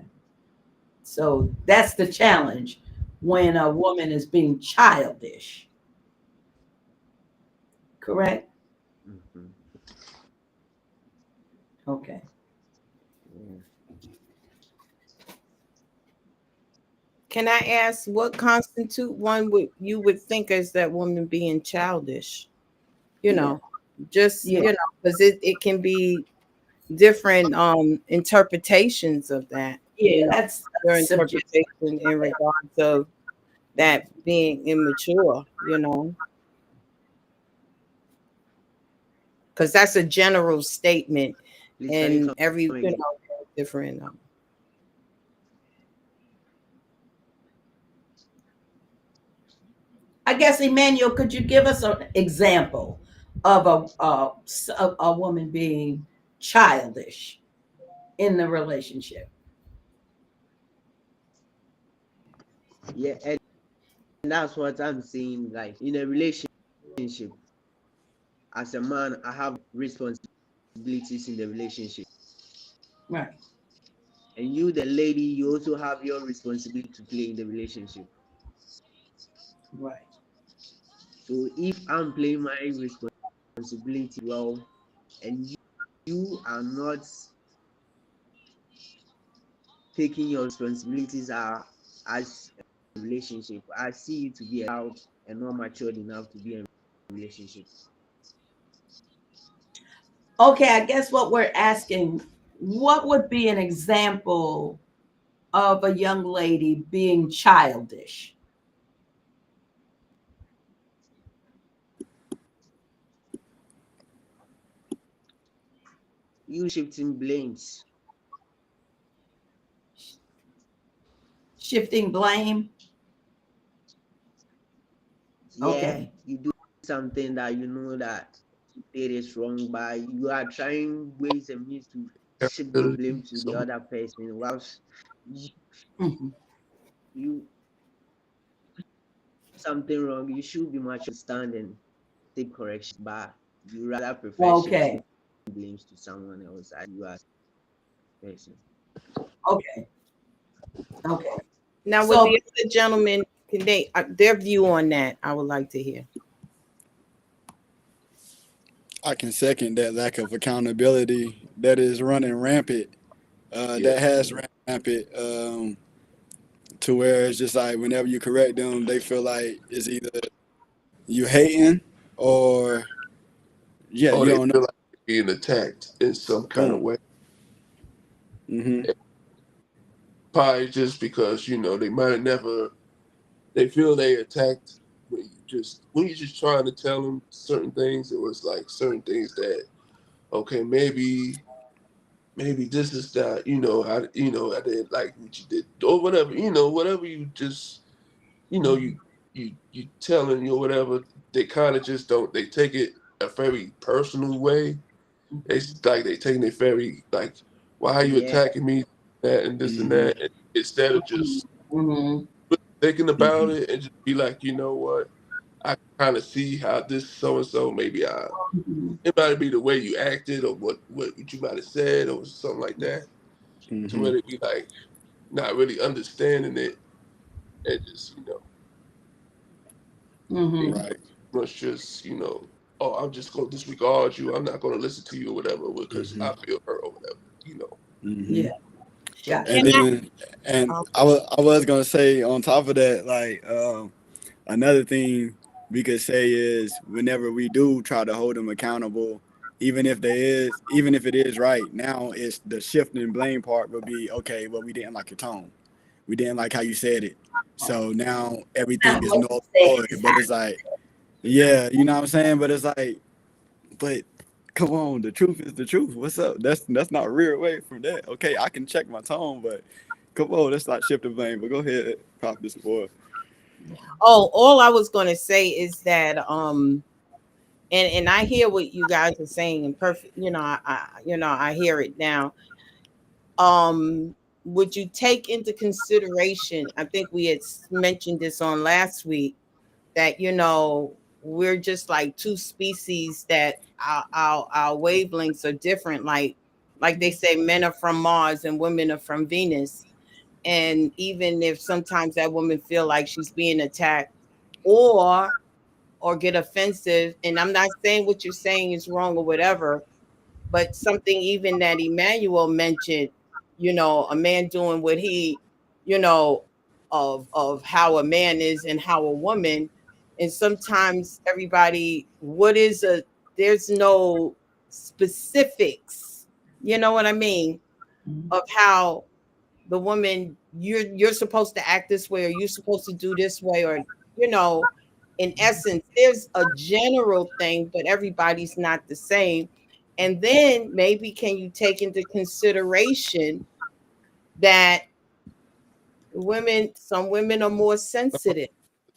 S2: So that's the challenge when a woman is being childish. correct?
S7: Mhm.
S2: Okay.
S7: Yeah.
S5: Can I ask what constitute one would you would think as that woman being childish? You
S2: Yeah.
S5: know, just
S2: Yeah.
S5: you know, because it can be different interpretations of that.
S2: Yeah,
S5: You know,
S2: that's
S5: your
S2: subjective.
S5: interpretation in regards of that being immature, you know, because that's a general statement,
S7: Please, can you
S5: and
S7: come
S5: every
S7: again?
S5: different.
S2: I guess, Emmanuel, could you give us an example of a woman being childish in the relationship?
S7: Yeah, and that's what I'm saying. Like in a relationship, as a man, I have responsibilities in the relationship.
S2: Right.
S7: And you, the lady, you also have your responsibility to play in the relationship.
S2: Right.
S7: So if I'm playing my responsibility well, and you are not taking your responsibilities as a relationship, I see you to be a child and not matured enough to be in a relationship.
S2: Okay, I guess what we're asking, what would be an example of a young lady being childish?
S7: You shifting blames.
S2: Shifting blame?
S7: Yeah,
S2: Okay.
S7: you do something that you know that you did is wrong, but you are trying ways and means to shift the blame to the other person. Whilst you,
S2: Mhm.
S7: you something wrong, you should be much stand and take correction, but you rather prefer shifting
S2: Okay.
S7: blames to someone else as you are person.
S2: Okay. Okay.
S5: Now, with
S2: So
S5: the other gentlemen, can they their view on that? I would like to hear.
S3: I can second that lack of accountability that is running rampant.
S4: Yeah.
S3: That has ran rampant to where it's just like whenever you correct them, they feel like it's either you hating or yeah,
S4: Or
S3: you
S4: they
S3: don't know.
S4: feel like they're being attacked in some kind of
S3: Boom.
S4: way.
S3: Hmm.
S4: Probably just because, they might have never, they feel they attacked when you just trying to tell them certain things. It was like certain things that, okay, maybe this is that, I didn't like what you did or whatever, whatever you just, you telling or whatever, they kind of just don't, they take it a very personal way. They taking it very like, why are you
S7: Yeah,
S4: attacking me, that and this and
S3: Hmm.
S4: that, and instead of just
S2: mm-hmm.
S4: thinking about
S3: Hmm.
S4: it and just be like, you know what, I kind of see how this so and so
S2: Mm-hmm.
S4: it might be the way you acted or what you might have said or something like that, to
S3: Hmm.
S4: where they be like not really understanding it and just being
S2: Mm-hmm.
S3: Right.
S4: much just oh, I'm just gonna disregard you. I'm not gonna listen to you or whatever because
S3: Hmm.
S4: I feel hurt or whatever.
S3: Hmm.
S2: Yeah.
S3: And
S2: Gotcha.
S5: Can
S3: then, and
S5: I?
S3: I was gonna say on top of that, like another thing we could say is whenever we do try to hold them accountable, even if it is right now, it's the shift and blame part would be okay. Well, we didn't like your tone, we didn't like how you said it, so now everything
S2: Not
S3: is
S2: what
S3: null
S2: you
S3: and
S2: said
S3: void.
S2: is
S3: But it's like, yeah, you know what I'm saying. But it's like, but come on, the truth is the truth. What's up? That's not real away from that. Okay, I can check my tone, but come on, let's not shift the blame. But go ahead, Prophet Boy.
S5: Oh, all I was going to say is that and I hear what you guys are saying in perfect. I hear it now. Um, would you take into consideration? I think we had mentioned this on last week that we're just like two species that our wavelengths are different. Like they say, men are from Mars and women are from Venus. And even if sometimes that woman feel like she's being attacked, or or get offensive. And I'm not saying what you're saying is wrong or whatever, but something even that Emmanuel mentioned, a man doing what he, of how a man is and how a woman. And sometimes everybody, there's no specifics, you know what I mean, of how the woman, you're supposed to act this way, or you're supposed to do this way, or in essence there's a general thing, but everybody's not the same. And then maybe can you take into consideration that some women are more sensitive,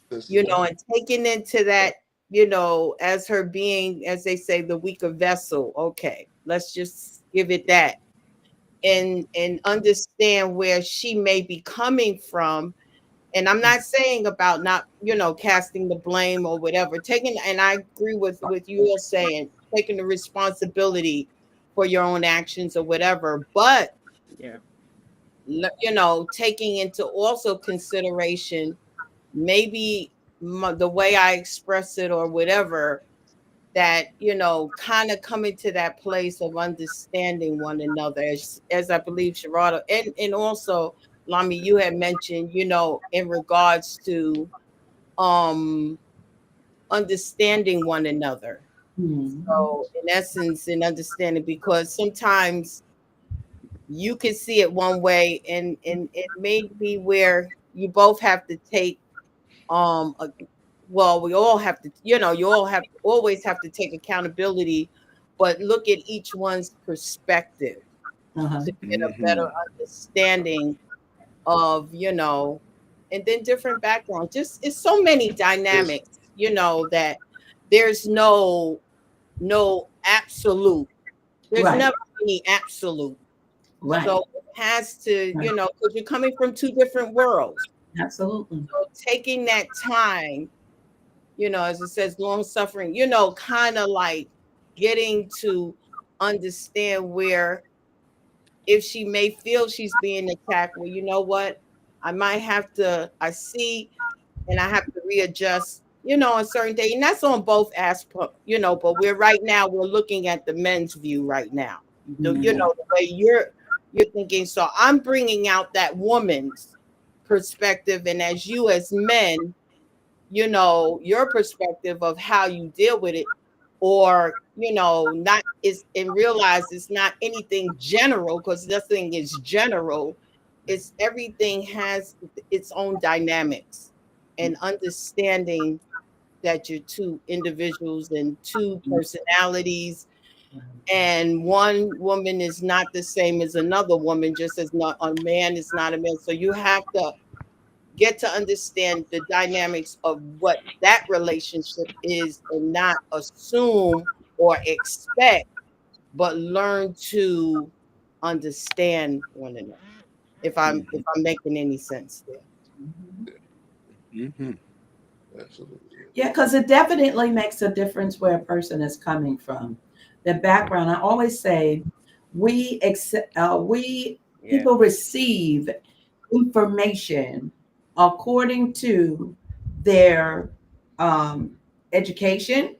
S5: and taking into that, as her being, as they say, the weaker vessel. Okay, let's just give it that. And understand where she may be coming from. And I'm not saying about not, casting the blame or whatever, and I agree with you all saying, taking the responsibility for your own actions or whatever, but
S7: Yeah.
S5: taking into also consideration maybe the way I express it or whatever, that kind of coming to that place of understanding one another, as I believe Sharada and also Lami, you had mentioned, in regards to understanding one another. So in essence, in understanding, because sometimes you can see it one way, and it may be where you both have to take we all have to, always have to take accountability, but look at each one's perspective to get a better understanding of, and then different backgrounds. Just, it's so many dynamics, that there's no absolute. There's
S2: Right.
S5: never any absolute.
S2: Right.
S5: So it has to, because you're coming from two different worlds.
S2: Absolutely.
S5: So taking that time, as it says, long suffering, kind of like getting to understand where, if she may feel she's being attacked, well, you know what? I see, and I have to readjust, on certain day. And that's on both aspects, but we're looking at the men's view right now. The way you're thinking. So I'm bringing out that woman's perspective. And as you, as men, your perspective of how you deal with it, or not is, and realize it's not anything general, because nothing is general. It's everything has its own dynamics, and understanding that you're two individuals and two personalities, and one woman is not the same as another woman, just as not a man is not a man. So you have to get to understand the dynamics of what that relationship is, and not assume or expect, but learn to understand one another. If I'm making any sense there.
S4: Absolutely.
S2: Yeah, because it definitely makes a difference where a person is coming from, the background. I always say people receive information according to their education,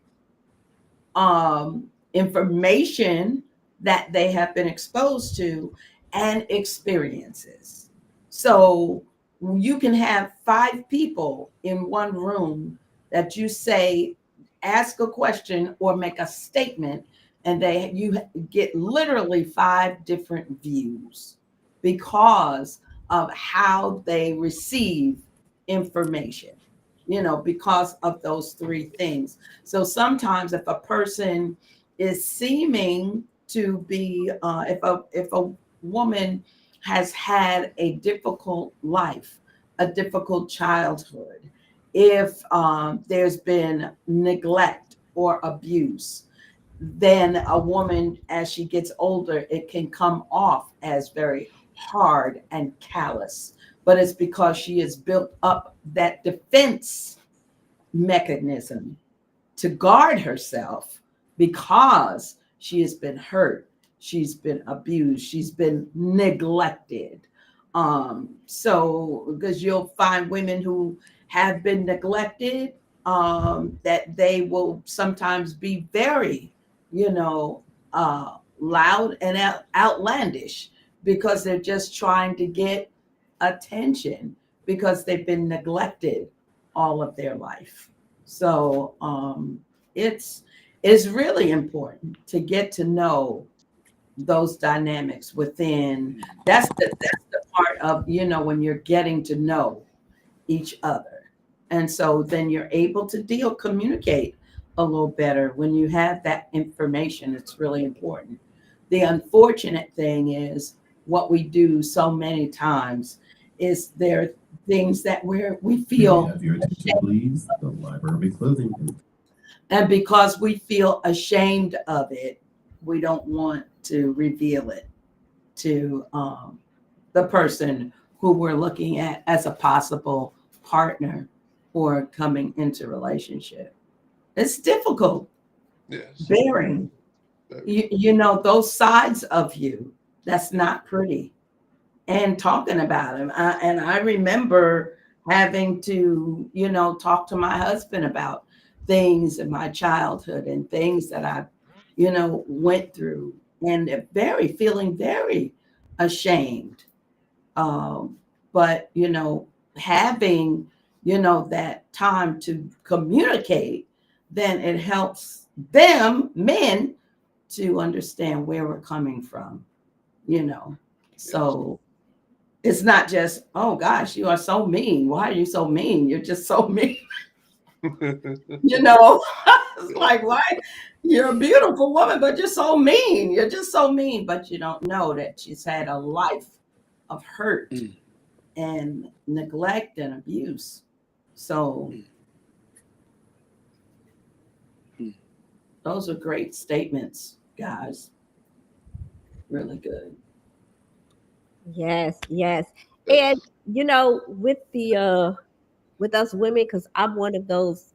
S2: information that they have been exposed to, and experiences. So you can have 5 people in one room that you say, ask a question or make a statement, and you get literally 5 different views because of how they receive information, because of those 3 things. So sometimes if a person is seeming to be, if a woman has had a difficult life, a difficult childhood, if there's been neglect or abuse, then a woman, as she gets older, it can come off as very hard and callous. But it's because she has built up that defense mechanism to guard herself, because she has been hurt, she's been abused, she's been neglected. So because you'll find women who have been neglected, that they will sometimes be very, loud and outlandish because they're just trying to get attention because they've been neglected all of their life. So it's really important to get to know those dynamics within. That's the part of when you're getting to know each other. And so then you're able to communicate a little better when you have that information. It's really important. The unfortunate thing is what we do so many times is there are things that we feel
S8: Have your attention, please. The library will be closing.
S2: and because we feel ashamed of it, we don't want to reveal it to the person who we're looking at as a possible partner or coming into relationship. It's difficult
S4: Yes.
S2: bearing, those sides of you that's not pretty and talking about them. And I remember having to, talk to my husband about things in my childhood and things that I, went through and feeling very ashamed. But, having, that time to communicate, then it helps them, men, to understand where we're coming from, So it's not just, oh gosh, you are so mean. Why are you so mean? You're just so mean. It's like, why? You're a beautiful woman, but you're so mean. You're just so mean. But you don't know that she's had a life of hurt and neglect and abuse. So those are great statements, guys. Really good.
S6: Yes, yes. And with us women, because I'm one of those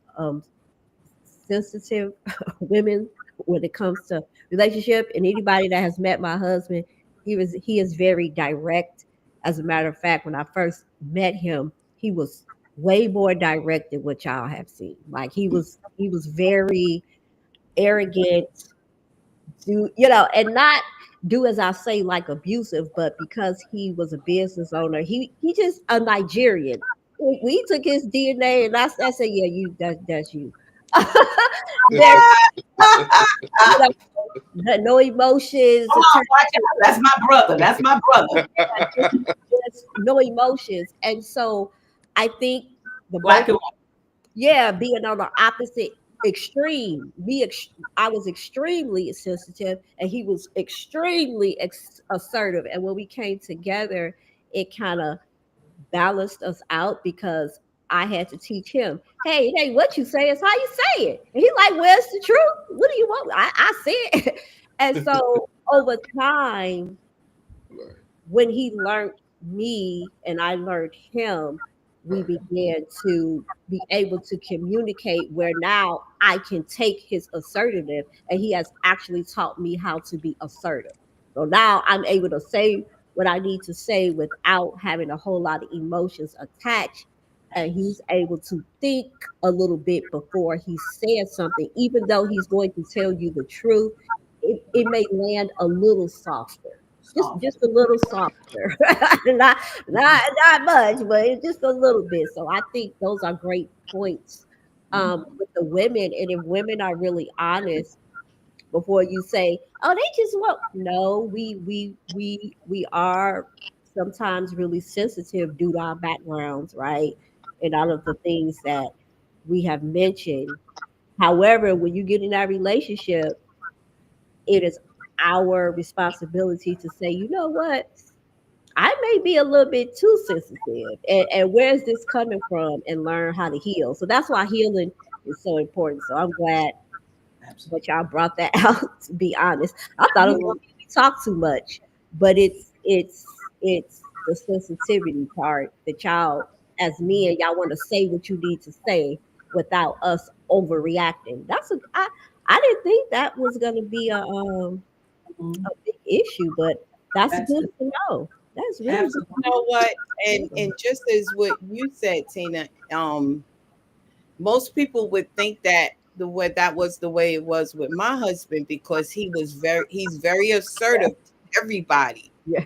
S6: sensitive women when it comes to relationship. And anybody that has met my husband, he is very direct. As a matter of fact, when I first met him, he was way more direct than what y'all have seen. Like he was very arrogant, and not do as I say, like abusive, but because he was a business owner, he just a Nigerian. We took his DNA, and I said, yeah, that's you. There, no emotions.
S2: Come on, watch out. That's my brother. That's my brother.
S6: No emotions, and so I think
S2: Black and white.
S6: being on the opposite extreme. I was extremely sensitive, and he was extremely assertive. And when we came together, it kind of balanced us out because I had to teach him, hey, it ain't what you say, it's how you say it. And he's like, well, it's the truth. What do you want? I said it. And so over time, when he learned me and I learned him, we began to be able to communicate where now I can take his assertiveness, and he has actually taught me how to be assertive. So now I'm able to say what I need to say without having a whole lot of emotions attached. And he's able to think a little bit before he says something, even though he's going to tell you the truth. It may land a little softer. Just a little softer, not much, but it's just a little bit. So I think those are great points with the women. And if women are really honest before you say, "Oh, they just want," no, we are sometimes really sensitive due to our backgrounds, right, and all of the things that we have mentioned. However, when you get in that relationship, it is our responsibility to say, you know what, I may be a little bit too sensitive, and where's this coming from, and learn how to heal. So that's why healing is so important. So I'm glad that y'all brought that out. To be honest, I thought it was going to talk too much, but it's the sensitivity part that y'all, as men, y'all want to say what you need to say without us overreacting. I didn't think that was going to be a big issue, but that's good to know. That's really good.
S5: You know what? And just as what you said, Tina, most people would think that that was the way it was with my husband, because he's very assertive to everybody,
S6: Yeah.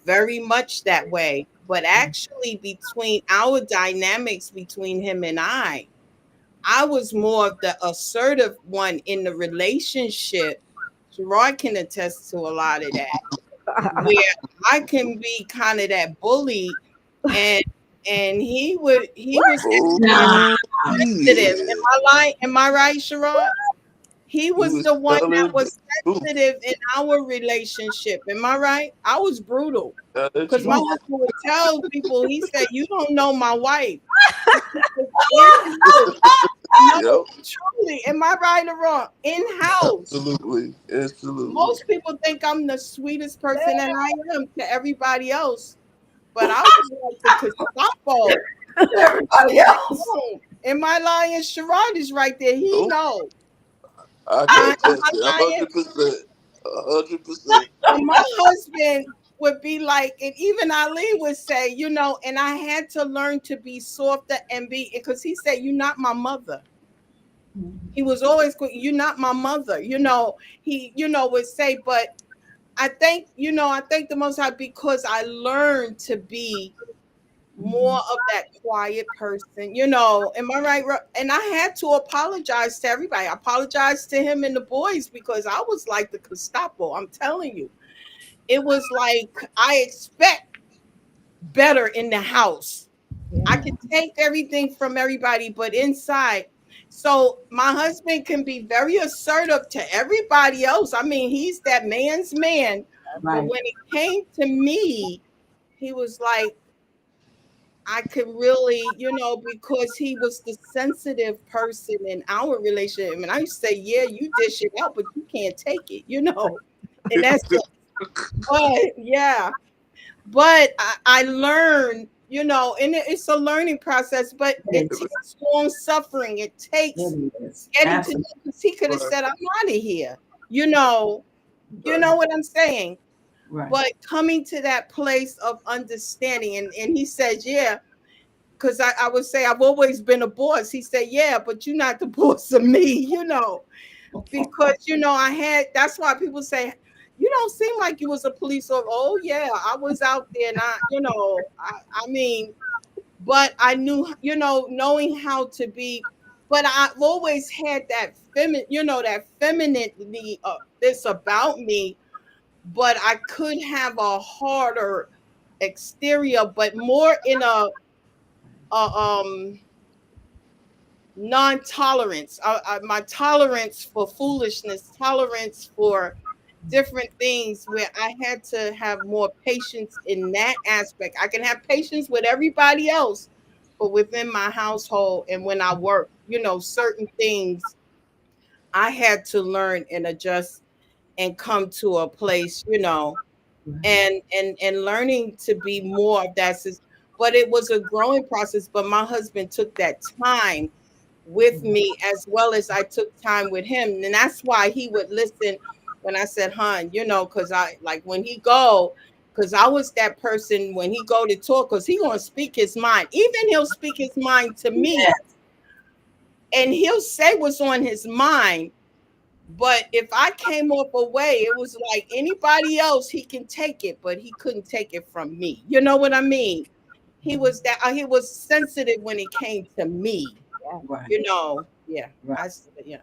S5: very much that way. But actually, between our dynamics between him and I was more of the assertive one in the relationship. Gerard can attest to a lot of that, where I can be kind of that bully, and he was
S4: Oh,
S2: Nah.
S5: sensitive.
S4: yeah.
S5: Am I right, Gerard? He
S4: You
S5: was
S4: was
S5: the one that
S4: telling the
S5: was
S4: truth.
S5: sensitive in our relationship. Am I right? I was brutal.
S4: Tell the
S5: Because my
S4: truth.
S5: husband would tell people, he said, "You don't know my wife." Yes, you do. No,
S4: Yep.
S5: truly. Am I right or wrong? In house.
S4: Absolutely. Absolutely.
S5: Most people think I'm the sweetest person, and I am to everybody else. But I was like the Gestapo.
S2: Everybody else.
S5: Am I lying? Sherrod is right there. He
S4: Nope.
S5: knows.
S4: I
S5: Am
S4: can attest
S5: I
S4: to
S5: lying?
S4: 100%. 100%.
S5: And my husband would be like, and even Ali would say, and I had to learn to be softer and because he said, "You're not my mother." He was always quick, "You're not my mother." He, would say, but I thank the Most High, because I learned to be more of that quiet person, am I right? And I had to apologize to everybody. I apologized to him and the boys, because I was like the Gestapo. I'm telling you, it was like, I expect better in the house. I can take everything from everybody, but inside. So my husband can be very assertive to everybody else. I mean, he's that man's man. But
S2: Right.
S5: when it came to me, he was like, I could really, because he was the sensitive person in our relationship. And I used to say, "Yeah, you dish it out, but you can't take it, And that's but yeah. But I learned, and it's a learning process, but it takes long suffering. It takes
S2: It is.
S5: getting to know,
S2: Absolutely.
S5: because he could have
S4: Right.
S5: said, "I'm out of here." You know what I'm saying?
S2: Right.
S5: But coming to that place of understanding, and he says, "Yeah," because I would say, "I've always been a boss." He said, "Yeah, but you're not the boss of me," because that's why people say, "You don't seem like you was a police officer." Oh yeah, I was out there, and I mean, but I knew, knowing how to be, but I've always had that femininity, this about me, but I could have a harder exterior, but more in a non-tolerance. My tolerance for foolishness, tolerance for different things, where I had to have more patience in that aspect. I can have patience with everybody else, but within my household and when I work, certain things I had to learn and adjust and come to a place, and learning to be more of that. But it was a growing process. But my husband took that time with me, as well as I took time with him. And that's why he would listen when I said, "Hun," because I like when he go, because I was that person when he go to talk, because he gonna speak his mind. Even he'll speak his mind to me,
S2: Yes.
S5: and he'll say what's on his mind. But if I came off away, it was like anybody else, he can take it, but he couldn't take it from me. You know what I mean? He was sensitive when it came to me.
S2: Right.
S5: Yeah.
S2: Right.
S5: Yeah.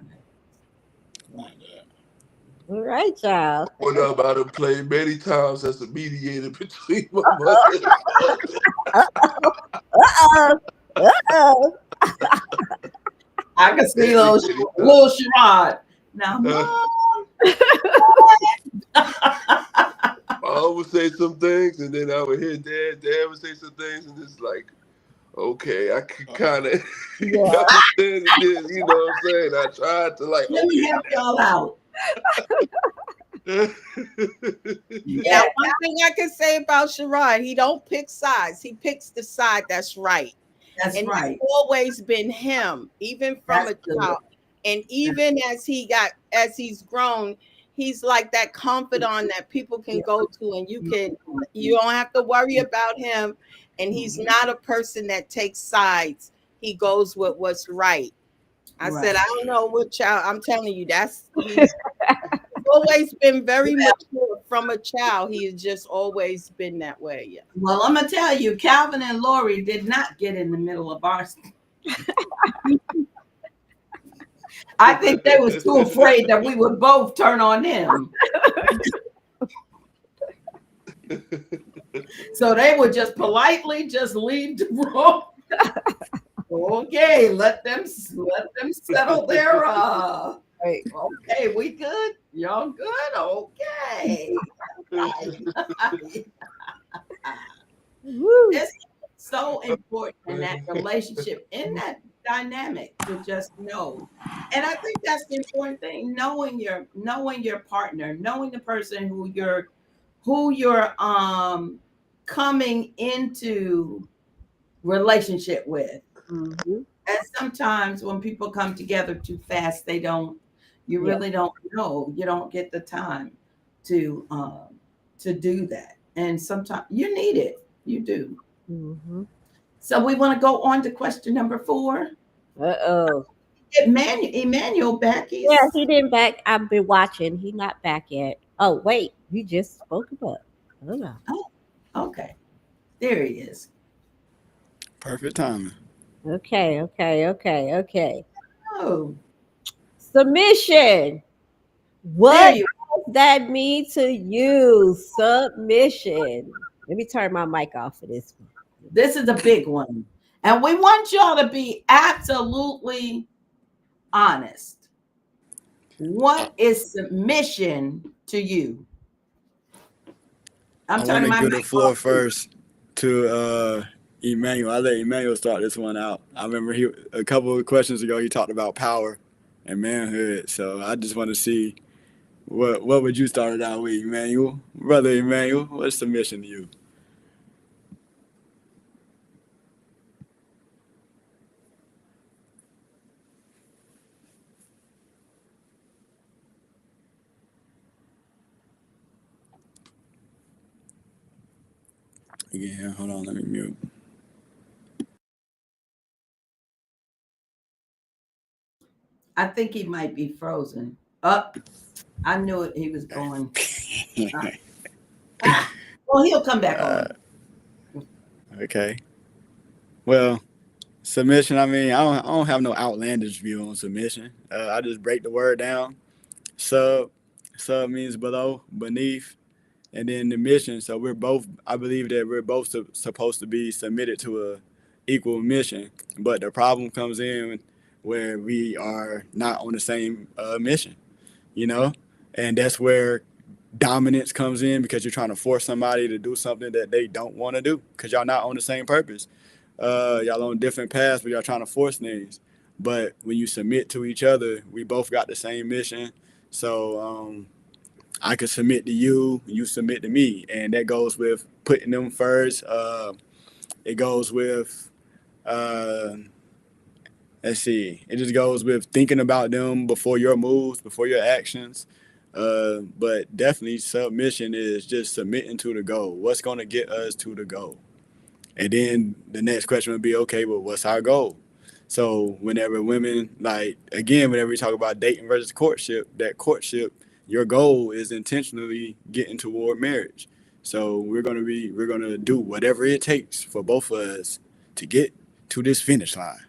S6: All right, y'all.
S4: What up? I done played many times as a mediator between my mother and father.
S6: Uh-oh. Uh-oh.
S2: I can see little Sherrod. Now, Mom.
S4: I would say some things, and then I would hear Dad. Dad would say some things, and it's like, okay, I could kind of understand it. Then, you know what I'm saying? I tried to like,
S2: Let me help y'all out.
S5: Now, one thing I can say about Sherrod, he don't pick sides. He picks the side that's right.
S2: That's
S5: and
S2: right.
S5: it's always been him, even from
S2: That's
S5: a child. And even as he's grown, he's like that confidant that people can go to, and you don't have to worry about him. And he's not a person that takes sides. he goes with what's right. I
S2: Right.
S5: said, I don't know what child. I'm telling you, he's always been very mature from a child. He has just always been that way. Yeah.
S2: Well, I'm gonna tell you, Calvin and Lori did not get in the middle of our. I think they was too afraid that we would both turn on him. So they would just politely just leave the room. Okay, let them settle their
S6: Right.
S2: okay, we good? Y'all good? Okay.
S6: Woo.
S2: It's so important in that relationship, in that dynamic, to just know. And I think that's the important thing, knowing your partner, knowing the person who you're coming into relationship with.
S6: Mhm.
S2: And sometimes when people come together too fast, you really don't know. You don't get the time to do that. And sometimes you need it. You do.
S6: Mhm.
S2: So we want to go on to question number 4.
S6: Uh-oh.
S2: Emmanuel back.
S6: Yeah, he didn't back. I've been watching. He not back yet. Oh, wait. You just spoke about. Hold on.
S2: Okay. There he is.
S3: Perfect timing.
S6: Okay.
S2: Oh,
S6: Submission.
S2: there
S6: What
S2: you
S6: does that mean to you? Submission. Let me turn my mic off for this one.
S2: This is a big one. And we want y'all to be absolutely honest. What is submission to you? I'm
S3: I want
S2: turning
S3: to
S2: my
S3: give
S2: mic
S3: the floor
S2: off.
S3: first to Emmanuel. I let Emmanuel start this one out. I remember a couple of questions ago he talked about power and manhood. So I just want to see what would you start it out with, Emmanuel, brother Emmanuel? What's submission to you? Yeah, hold on, let me mute.
S2: I think he might be frozen. Up. I knew it. He was going. Well, he'll come back on.
S3: Okay. Well, submission. I mean, I don't have no outlandish view on submission. I just break the word down. Sub means below, beneath, and then the mission. So we're both. I believe that we're both supposed to be submitted to a equal mission. But the problem comes in where we are not on the same mission. You know, and that's where dominance comes in because you're trying to force somebody to do something that they don't want to do because y'all not on the same purpose. Y'all on different paths, but y'all trying to force things. But when you submit to each other, we both got the same mission. So I could submit to you, you submit to me, and that goes with putting them first. It goes with uh, let's see, it just goes with thinking about them before your moves, before your actions. But definitely submission is just submitting to the goal. What's going to get us to the goal? And then the next question would be, okay, well, what's our goal? So whenever women, like, again, whenever we talk about dating versus courtship, that courtship, your goal is intentionally getting toward marriage. So we're gonna do whatever it takes for both of us to get to this finish line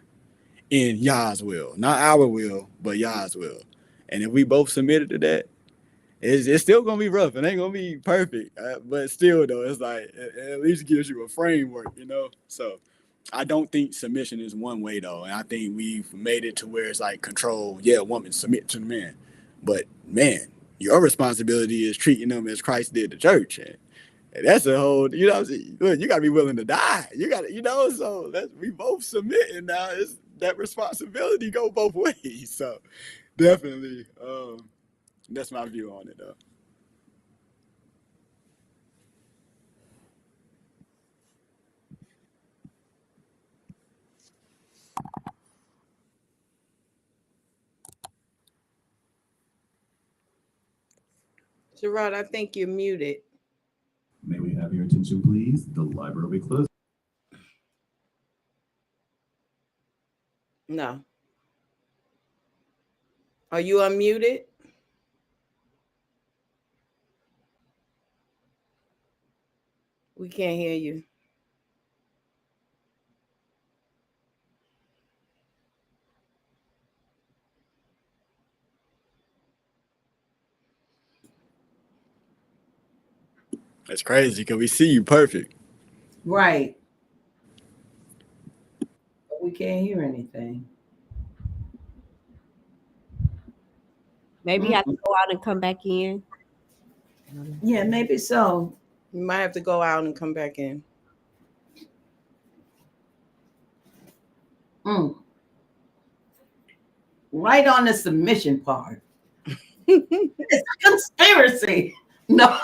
S3: in Yah's will, not our will, but Yah's will. And if we both submitted to that, it's still gonna be rough. It ain't gonna be perfect, but still though, it's like it at least gives you a framework, you know. So I don't think submission is one way though, and I think we've made it to where it's like control. Yeah, woman submit to the man, but man, your responsibility is treating them as Christ did the church, and that's a whole. You know, what I'm saying? Look, you gotta be willing to die. You gotta, you know. So we both submitting now. It's that responsibility go both ways. So definitely, that's my view on it though.
S5: Gerard, I think you're muted.
S8: May we have your attention, please? The library will be closed.
S5: No. Are you unmuted? We can't hear you.
S3: That's crazy because we see you perfect.
S2: Right. But we can't hear anything.
S6: Maybe you have to go out and come back in.
S2: Yeah, maybe so.
S5: You might have to go out and come back in.
S2: Right on the submission part. It's a conspiracy. No.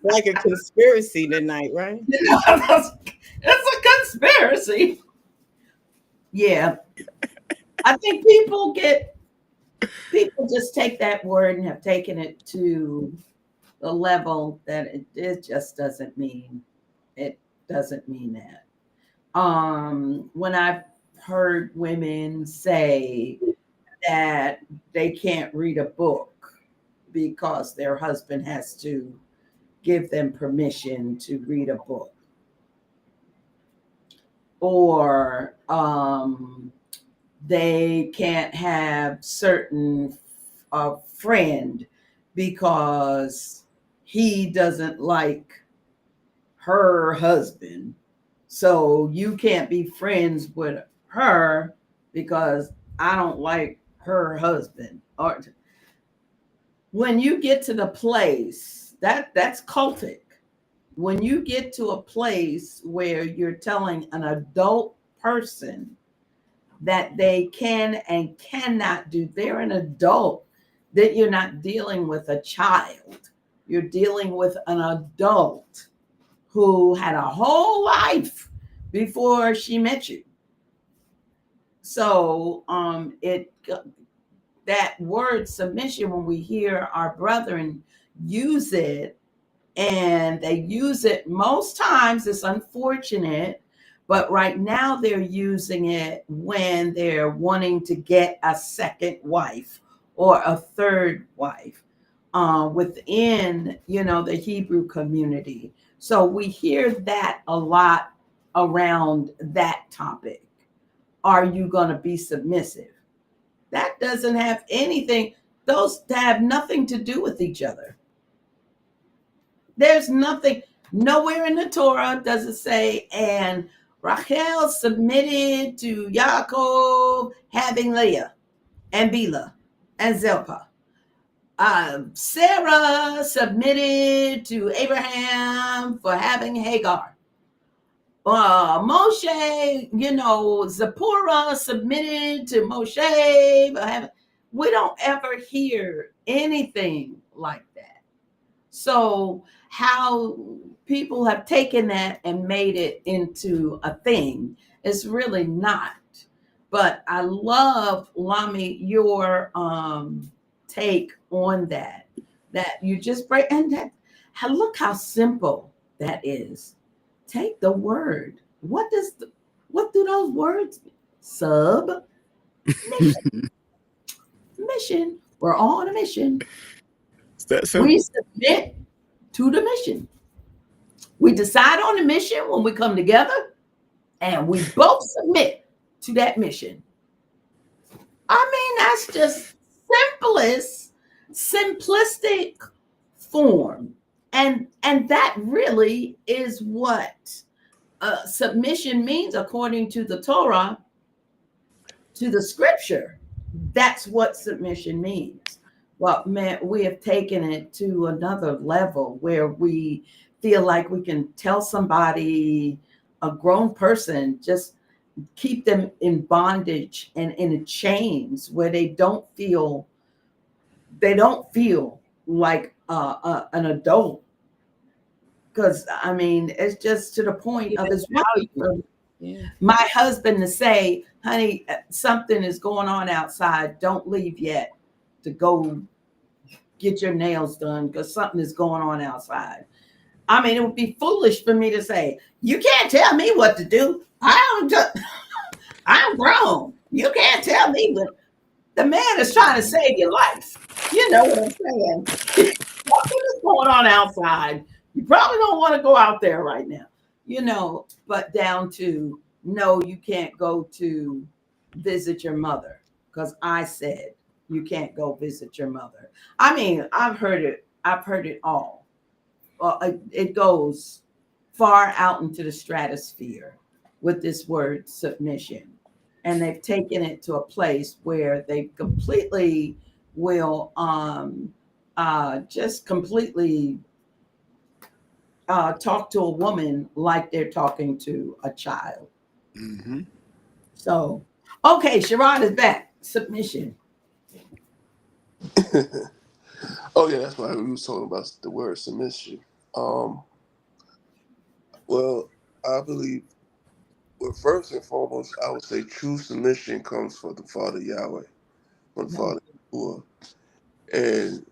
S5: Like a conspiracy tonight, right?
S2: It's a conspiracy. Yeah. I think people just take that word and have taken it to the level that it just doesn't mean. It doesn't mean that. When I've heard women say that they can't read a book because their husband has to give them permission to read a book, or they can't have certain friend because he doesn't like her husband, so you can't be friends with her because I don't like her husband. Or when you get to the place that's cultic, when you get to a place where you're telling an adult person that they can and cannot do, they're an adult, that you're not dealing with a child, you're dealing with an adult who had a whole life before she met you. So that word submission, when we hear our brethren use it, and they use it most times, it's unfortunate, but right now they're using it when they're wanting to get a second wife or a third wife within, the Hebrew community. So we hear that a lot around that topic. Are you going to be submissive? That doesn't have anything, those have nothing to do with each other. There's nothing, nowhere in the Torah does it say, and Rachel submitted to Yaakov having Leah and Bilhah and Zilpah. Sarah submitted to Abraham for having Hagar. Moshe, Zipporah submitted to Moshe for having. We don't ever hear anything like that. So how people have taken that and made it into a thing is really not. But I love, Lami, your take on that you just break, and that, look how simple that is. Take the word. What do those words mean? Sub mission. We're all on a mission. We submit to the mission. We decide on the mission when we come together, and we both submit to that mission. I mean, that's just simplistic form. And that really is what submission means according to the Torah, to the scripture. That's what submission means. Well, man, we have taken it to another level where we feel like we can tell somebody, a grown person, just keep them in bondage and in chains where they don't feel like an adult. Because I mean, it's just to the point of his value. Yeah. My husband to say, honey, something is going on outside. Don't leave yet to go get your nails done because something is going on outside. I mean, it would be foolish for me to say, you can't tell me what to do. I'm grown. I mean, when the man is trying to save your life. You know what I'm saying? Something is going on outside. You probably don't want to go out there right now, but down to no, you can't go to visit your mother because I said you can't go visit your mother. I mean, I've heard it. I've heard it all. It goes far out into the stratosphere with this word submission. And they've taken it to a place where they completely will just completely talk to a woman like they're talking to a child.
S3: Mm-hmm.
S2: So, okay, Sharon is back. Submission.
S4: Oh yeah, that's why we was talking about the word submission. Um, well, I believe, well, first and foremost, I would say true submission comes from the Father Yahweh, from the Father Yahuwah. And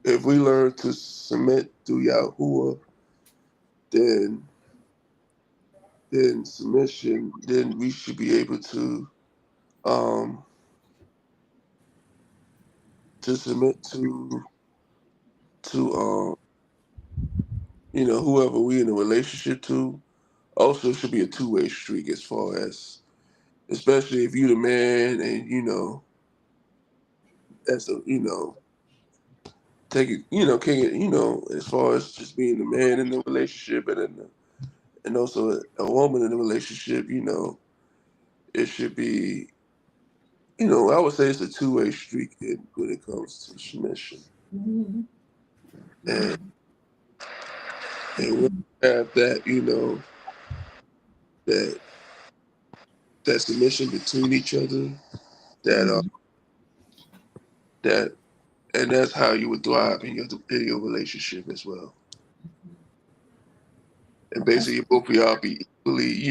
S4: if we learn to submit to Yahuwah, then submission, then we should be able um to submit to whoever we in a relationship to. Also should be a two-way street, as far as, especially if you the man, and that's a take it, can it, as far as just being the man in the relationship, and also a woman in the relationship, it should be, I would say it's a two-way street when it comes to submission.
S2: Mm-hmm.
S4: And when you have that, that submission between each other, that and that's how you would thrive in your relationship as well. And basically, both of y'all be equally,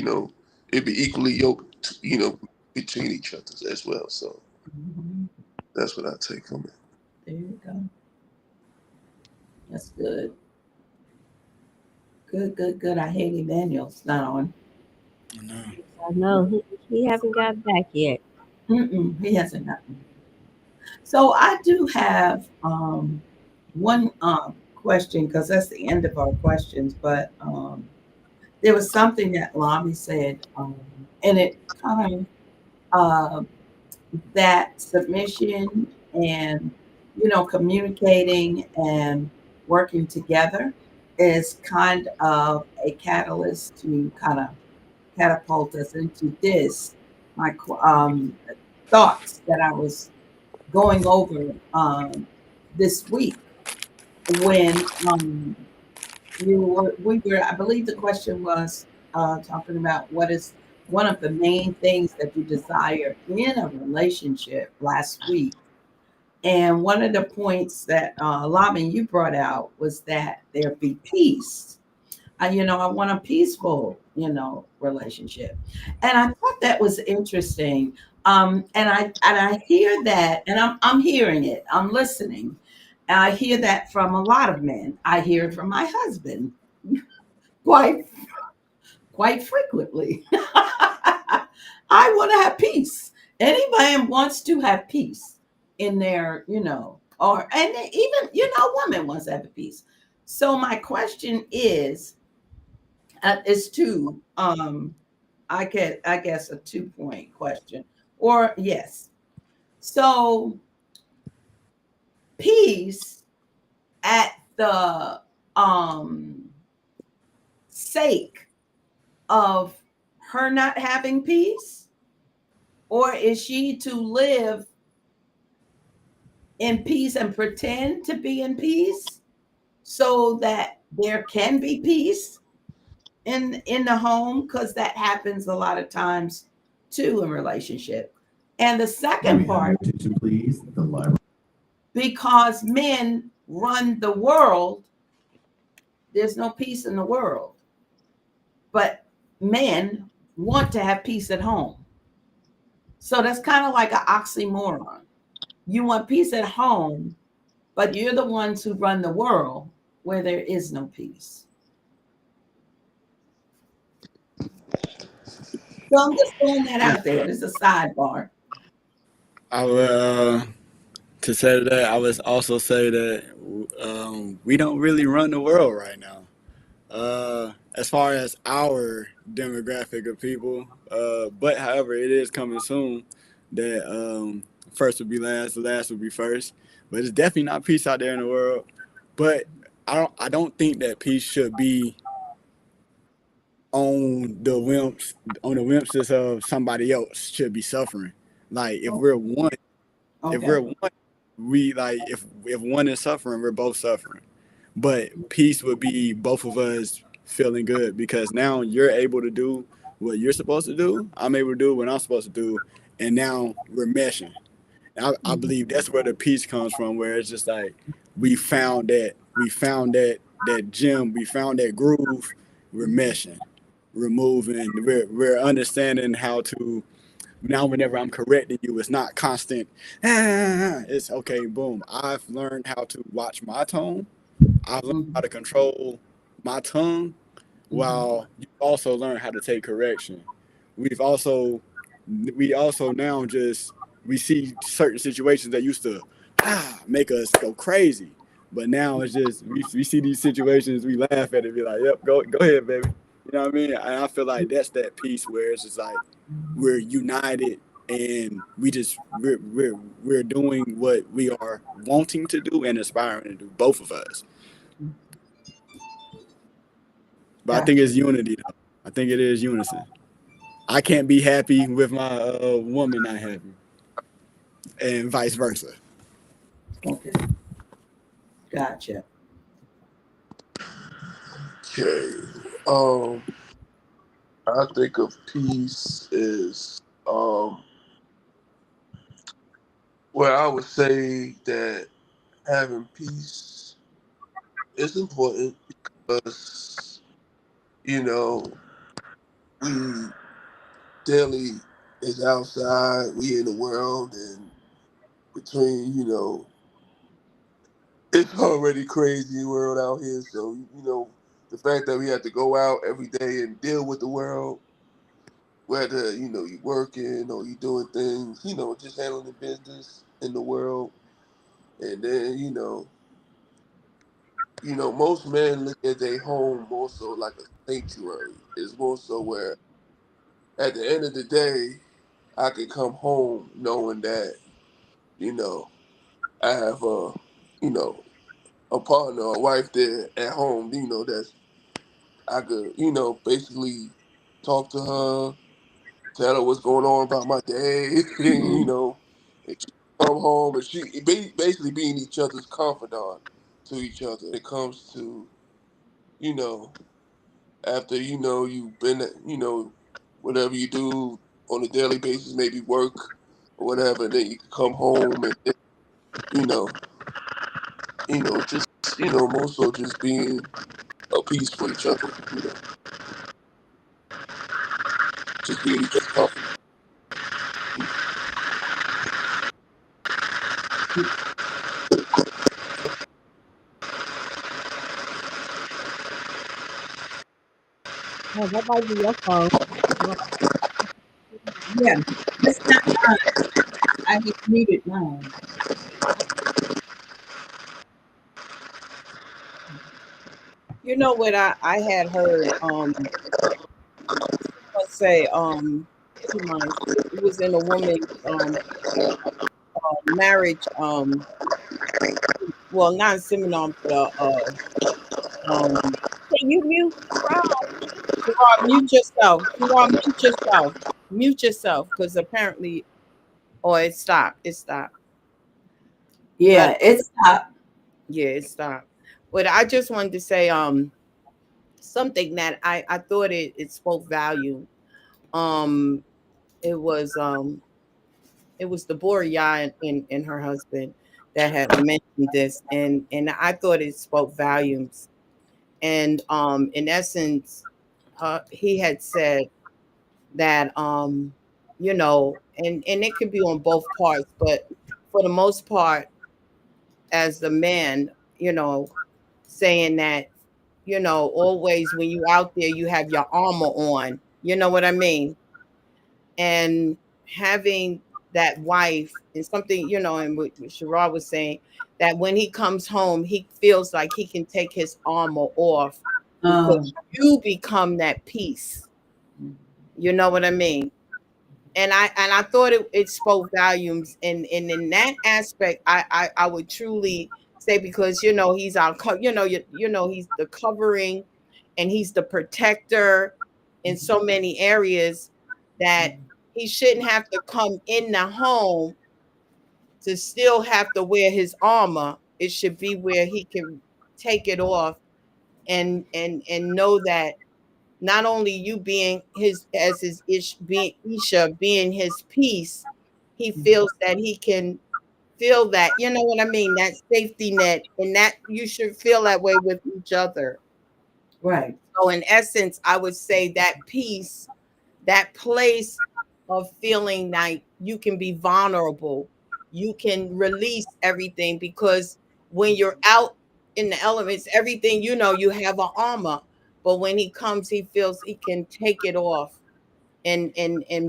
S4: it'd be equally yoked, between each other as well. So that's what I take from it.
S2: There you go. That's good. Good. I hate Emmanuel's not on.
S3: No.
S6: I know he haven't got back yet.
S2: He hasn't gotten. So I do have one question because that's the end of our questions. But there was something that Lami said, and it kind of that submission and communicating and working together is kind of a catalyst to kind of catapult us into this my thoughts that I was going over this week when I believe the question was talking about what is one of the main things that you desire in a relationship last week. And one of the points that Lamin, you brought out was that there be peace. I want a peaceful, relationship. And I thought that was interesting. And I hear that, and I'm hearing it, I'm listening. And I hear that from a lot of men. I hear it from my husband quite frequently. I want to have peace. Any man wants to have peace in their, and even, woman wants to have peace. So my question is two, I guess a 2-point question, or yes. So peace at the sake of her not having peace, or is she to live in peace and pretend to be in peace so that there can be peace in the home? Because that happens a lot of times too in relationship. And the second part,
S8: attention, please. The library.
S2: Because men run the world, there's no peace in the world. But men want to have peace at home. So that's kind of like an oxymoron. You want peace at home, but you're the ones who run the world where there is no peace. So I'm just throwing that out there. It's a sidebar.
S3: I will to say that I would also say that we don't really run the world right now. As far as our demographic of people, but however, it is coming soon that first will be last, the last will be first. But it's definitely not peace out there in the world. But I don't think that peace should be on the whims of somebody else should be suffering. Like if
S2: Oh,
S3: we're one, if
S2: okay.
S3: we're one, we like if one is suffering, we're both suffering. But peace would be both of us feeling good because now you're able to do what you're supposed to do. I'm able to do what I'm supposed to do, and now we're meshing. I believe that's where the peace comes from, where it's just like we found that gym, we found that groove. We're meshing, we're moving, we're understanding how to. Now, whenever I'm correcting you, it's not constant. It's okay. Boom. I've learned how to watch my tone. I've learned how
S2: Mhm,
S3: to control my tongue,
S2: mhm,
S3: while you also learn how to take correction. We've also we also now just we see certain situations that used to make us go crazy. But now it's just we see these situations, we laugh at it, be like, "Yep, go ahead, baby." You know what I mean? And I feel like that's that piece where it's just like we're united and we're doing what we are wanting to do and aspiring to do, both of us.
S2: mhm.
S3: But I think
S2: Gotcha.
S3: it's unity, though. I think it is unison. I can't be happy with my woman not happy, and vice versa.
S2: Okay. Gotcha.
S4: Okay. Um, I think of peace is well, I would say that having peace is important because you know we daily is outside, we in the world, and between it's already crazy world out here. So the fact that we have to go out every day and deal with the world, whether you working or you doing things, just handling the business in the world, and then most men look at their home more so like a sanctuary. It's more so where at the end of the day, I can come home knowing that you know I have you know a partner, a wife there at home. That's I could basically talk to her, tell her what's going on about my day, and she come home and basically being each other's confidant to each other. It comes to you know after you've been whatever you do on a daily basis, maybe work or whatever, then you can come home and you know just more so just being a piece for each other, just being each other's confidant.
S6: Oh, that might be your phone. Yeah.
S2: Yeah, that's not mine. I just muted mine.
S5: You know what I had heard let's say to my it was in a woman's marriage well not a seminar but
S6: Can you mute Rob?
S5: Gerard, mute yourself. Gerard, mute yourself. Mute yourself because apparently it stopped. It stopped. But
S2: Yeah, it's up.
S5: yeah, it stopped. But I just wanted to say something that I thought it spoke value. Um it was um it was Deborah Yah and her husband that had mentioned this and I thought it spoke volumes. And in essence, he had said that and it could be on both parts, but for the most part, as the man, saying that, always when you out there, you have your armor on. You know what I mean? And having that wife, and something, and what Sherrod was saying, that when he comes home, he feels like he can take his armor off because you become that peace. You know what I mean? And I thought it spoke volumes, and in that aspect, I would truly say, because he's our he's the covering, and he's the protector in so many areas, that he shouldn't have to come in the home to still have to wear his armor. It should be where he can take it off and know that not only you being Isha being his peace, he feels that he can feel that, you know what I mean, that safety net, and that you should feel that way with each other.
S2: Right.
S5: So in essence, I would say that peace, that place of feeling like you can be vulnerable, you can release everything, because when you're out in the elements, everything, you have an armor, but when he comes, he feels he can take it off and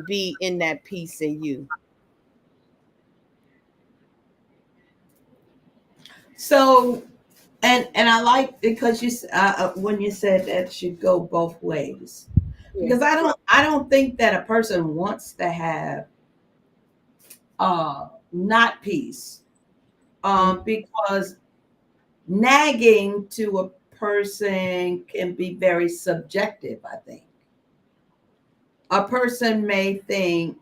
S5: be in that peace in you.
S2: So, and I like, because you when you said that should go both ways, because I don't think that a person wants to have not peace, because nagging to a person can be very subjective. I think a person may think,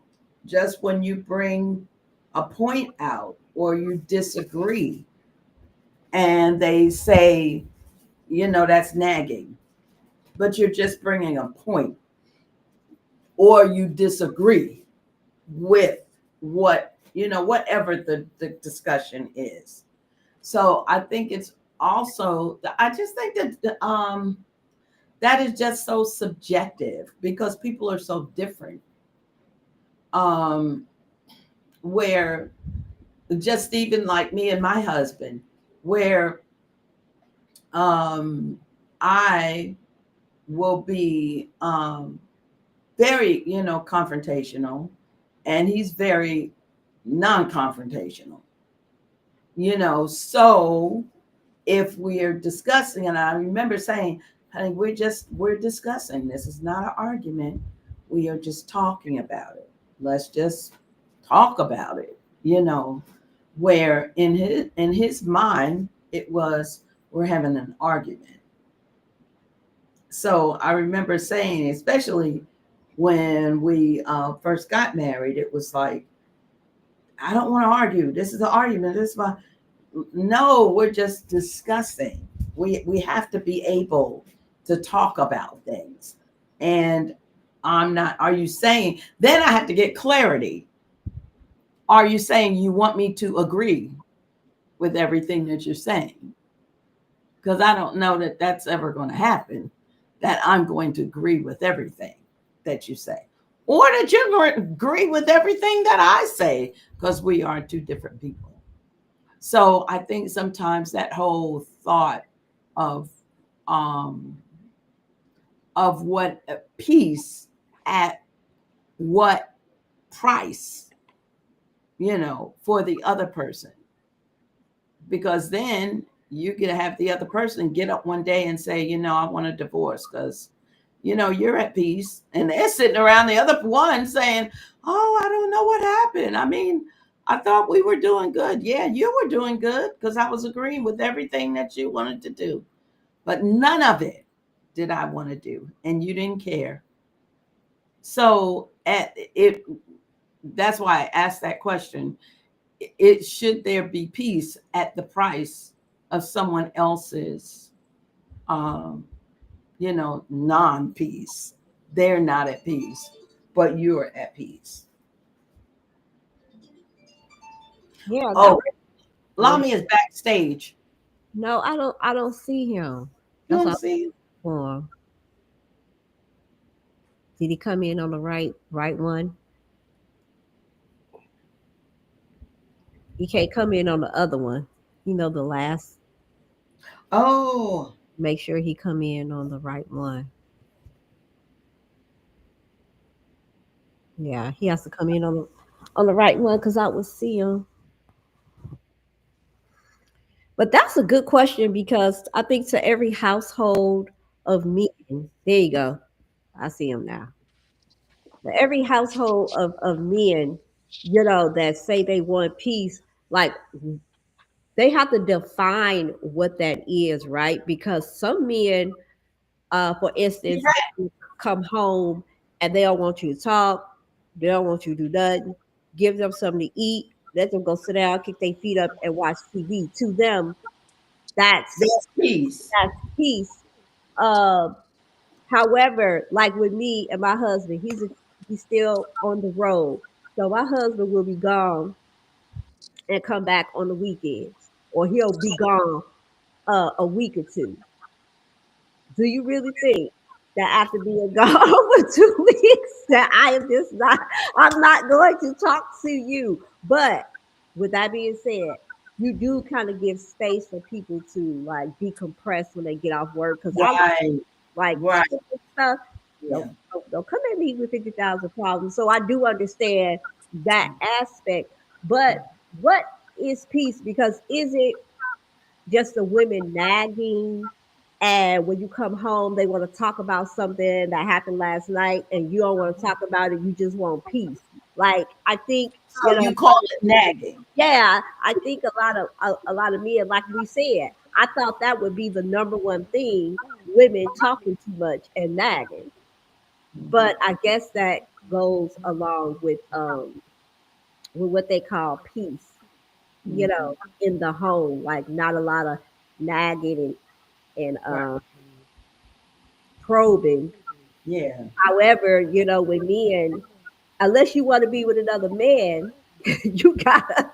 S2: just when you bring a point out or you disagree, and they say, that's nagging, but you're just bringing a point, or you disagree with whatever the discussion is. So I think it's also, I just think that that is just so subjective, because people are so different. Where, just even like me and my husband, where I will be very, confrontational, and he's very non-confrontational. So if we're discussing, and I remember saying, honey, we're discussing. This is not an argument. We are just talking about it. Let's just talk about it. Where in his mind it was, we're having an argument. So I remember saying, especially when we first got married, it was like, I don't want to argue. This is an argument. This is why. No, we're just discussing. We have to be able to talk about things. And I'm not, are you saying, then I have to get clarity. Are you saying you want me to agree with everything that you're saying? Because I don't know that that's ever going to happen, that I'm going to agree with everything that you say, or that you're going to agree with everything that I say, because we are two different people. So I think sometimes that whole thought of what peace at what price, for the other person, because then you can have the other person get up one day and say, I want a divorce because, you're at peace, and they're sitting around the other one saying, oh, I don't know what happened. I mean, I thought we were doing good. Yeah, you were doing good, because I was agreeing with everything that you wanted to do, but none of it did I want to do, and you didn't care. So that's why I asked that question. Should there be peace at the price of someone else's, non-peace? They're not at peace, but you're at peace.
S6: Yeah.
S2: Oh, Lami is backstage.
S6: No, I don't see him.
S2: You don't see him?
S6: Him. Did he come in on the right one? He can't come in on the other one. The last.
S2: Oh.
S6: Make sure he come in on the right one. Yeah, he has to come in on the. on the right one because I would see them. But that's a good question because I think to every household of men, there you go. I see them now. To every household of men, that say they want peace, like they have to define what that is, right? Because some men, for instance, come home and they don't want you to talk, they don't want you to do nothing, give them something to eat, let them go sit down, kick their feet up, and watch TV. To them, that's
S2: That's peace.
S6: peace. Uh, However, like with me and my husband, he's still on the road, so my husband will be gone and come back on the weekends, or he'll be gone a week or two. Do you really think that after being gone for 2 weeks that I am just not I'm not going to talk to you? But with that being said, you do kind of give space for people to like decompress when they get off work because I
S2: Right.
S6: like
S2: Right.
S6: stuff.
S2: Yeah.
S6: Don't come at me with 50,000 problems. So I do understand that aspect. But what is peace? Because is it just the women nagging? And when you come home, they want to talk about something that happened last night, and you don't want to talk about it. You just want peace. Like I think,
S2: So you call it nagging.
S6: yeah, I think a lot of men, like we said, I thought that would be the number one thing: women talking too much and nagging. But I guess that goes along with what they call peace, in the home, like not a lot of nagging and probing.
S2: Yeah.
S6: However, with men, unless you want to be with another man, you gotta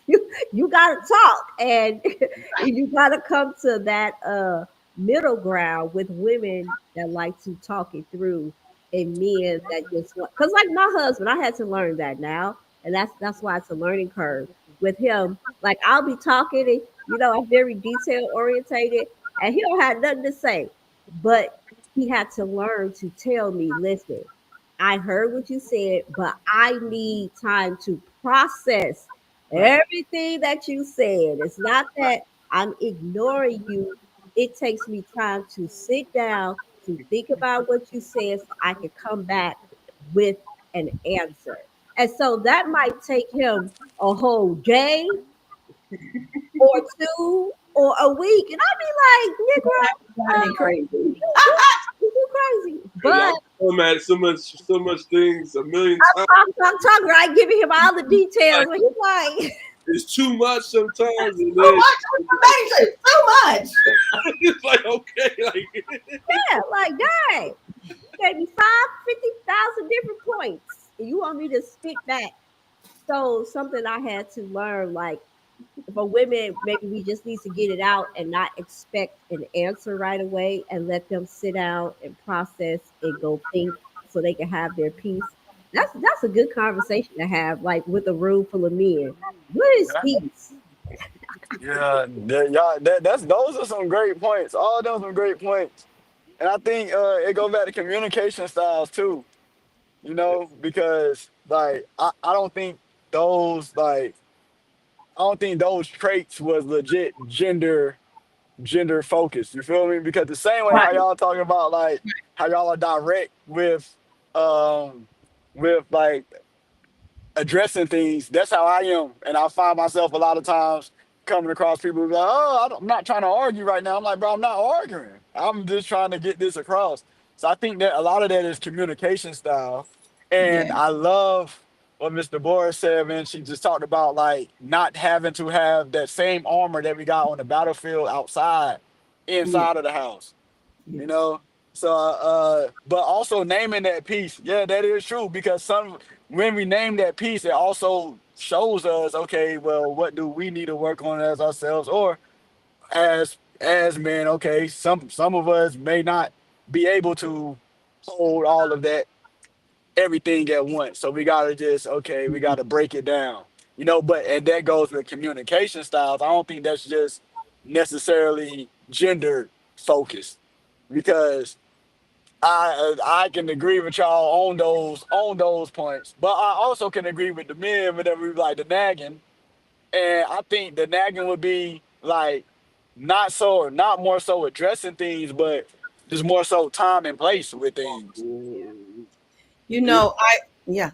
S6: you gotta talk, and you gotta come to that middle ground with women that like to talk it through, and men that just want, because like my husband, I had to learn that now, and that's why it's a learning curve with him. Like I'll be talking, and I'm very detail orientated, and he don't have nothing to say, but he had to learn to tell me, listen, I heard what you said, but I need time to process everything that you said. It's not that I'm ignoring you. It takes me time to sit down, to think about what you said, so I can come back with an answer. And so that might take him a whole day or two or a week. And I'll be like, Negro,
S2: Running crazy.
S6: you crazy.
S4: Y'all
S6: But
S4: come at so much things a million times.
S6: I'm talking, right? Giving him all the details. And he's like,
S4: It's too much sometimes, and
S2: Too
S4: then
S2: much information. Too much.
S4: it's like okay, like
S6: yeah, like, dang. Gave me 50,000 different points. And you want me to spit back. So something I had to learn, like for women, maybe we just need to get it out and not expect an answer right away and let them sit down and process and go think so they can have their peace. That's a good conversation to have, like with a room full of men. What is peace?
S3: Yeah, that's those are some great points. All those are great points. And I think it goes back to communication styles too, because like I don't think those like I don't think those traits was legit gender focused. You feel me? Because the same way how
S2: Right.
S3: y'all talking about like how y'all are direct um with like addressing things. That's how I am, and I find myself a lot of times coming across people who be like, "Oh, I'm not trying to argue right now." I'm like, "Bro, I'm not arguing. I'm just trying to get this across." So I think that a lot of that is communication style, and
S2: Yeah.
S3: I love what Mr. Boris said. Man, she just talked about like not having to have that same armor that we got on the battlefield outside,
S2: Yeah.
S3: inside of the house you
S2: Yes.
S3: know so but also naming that piece, yeah, that is true, because some when we name that piece, it also shows us, okay, well, what do we need to work on as ourselves, or as men. Okay, some of us may not be able to hold all of that, everything at once, so we gotta just, okay, we gotta break it down, but and that goes with communication styles. I don't think that's just necessarily gender focused, because I can agree with y'all on those points, but I also can agree with the men whenever we like the nagging, and I think the nagging would be like not more so addressing things, but just more so time and place with things.
S5: You know,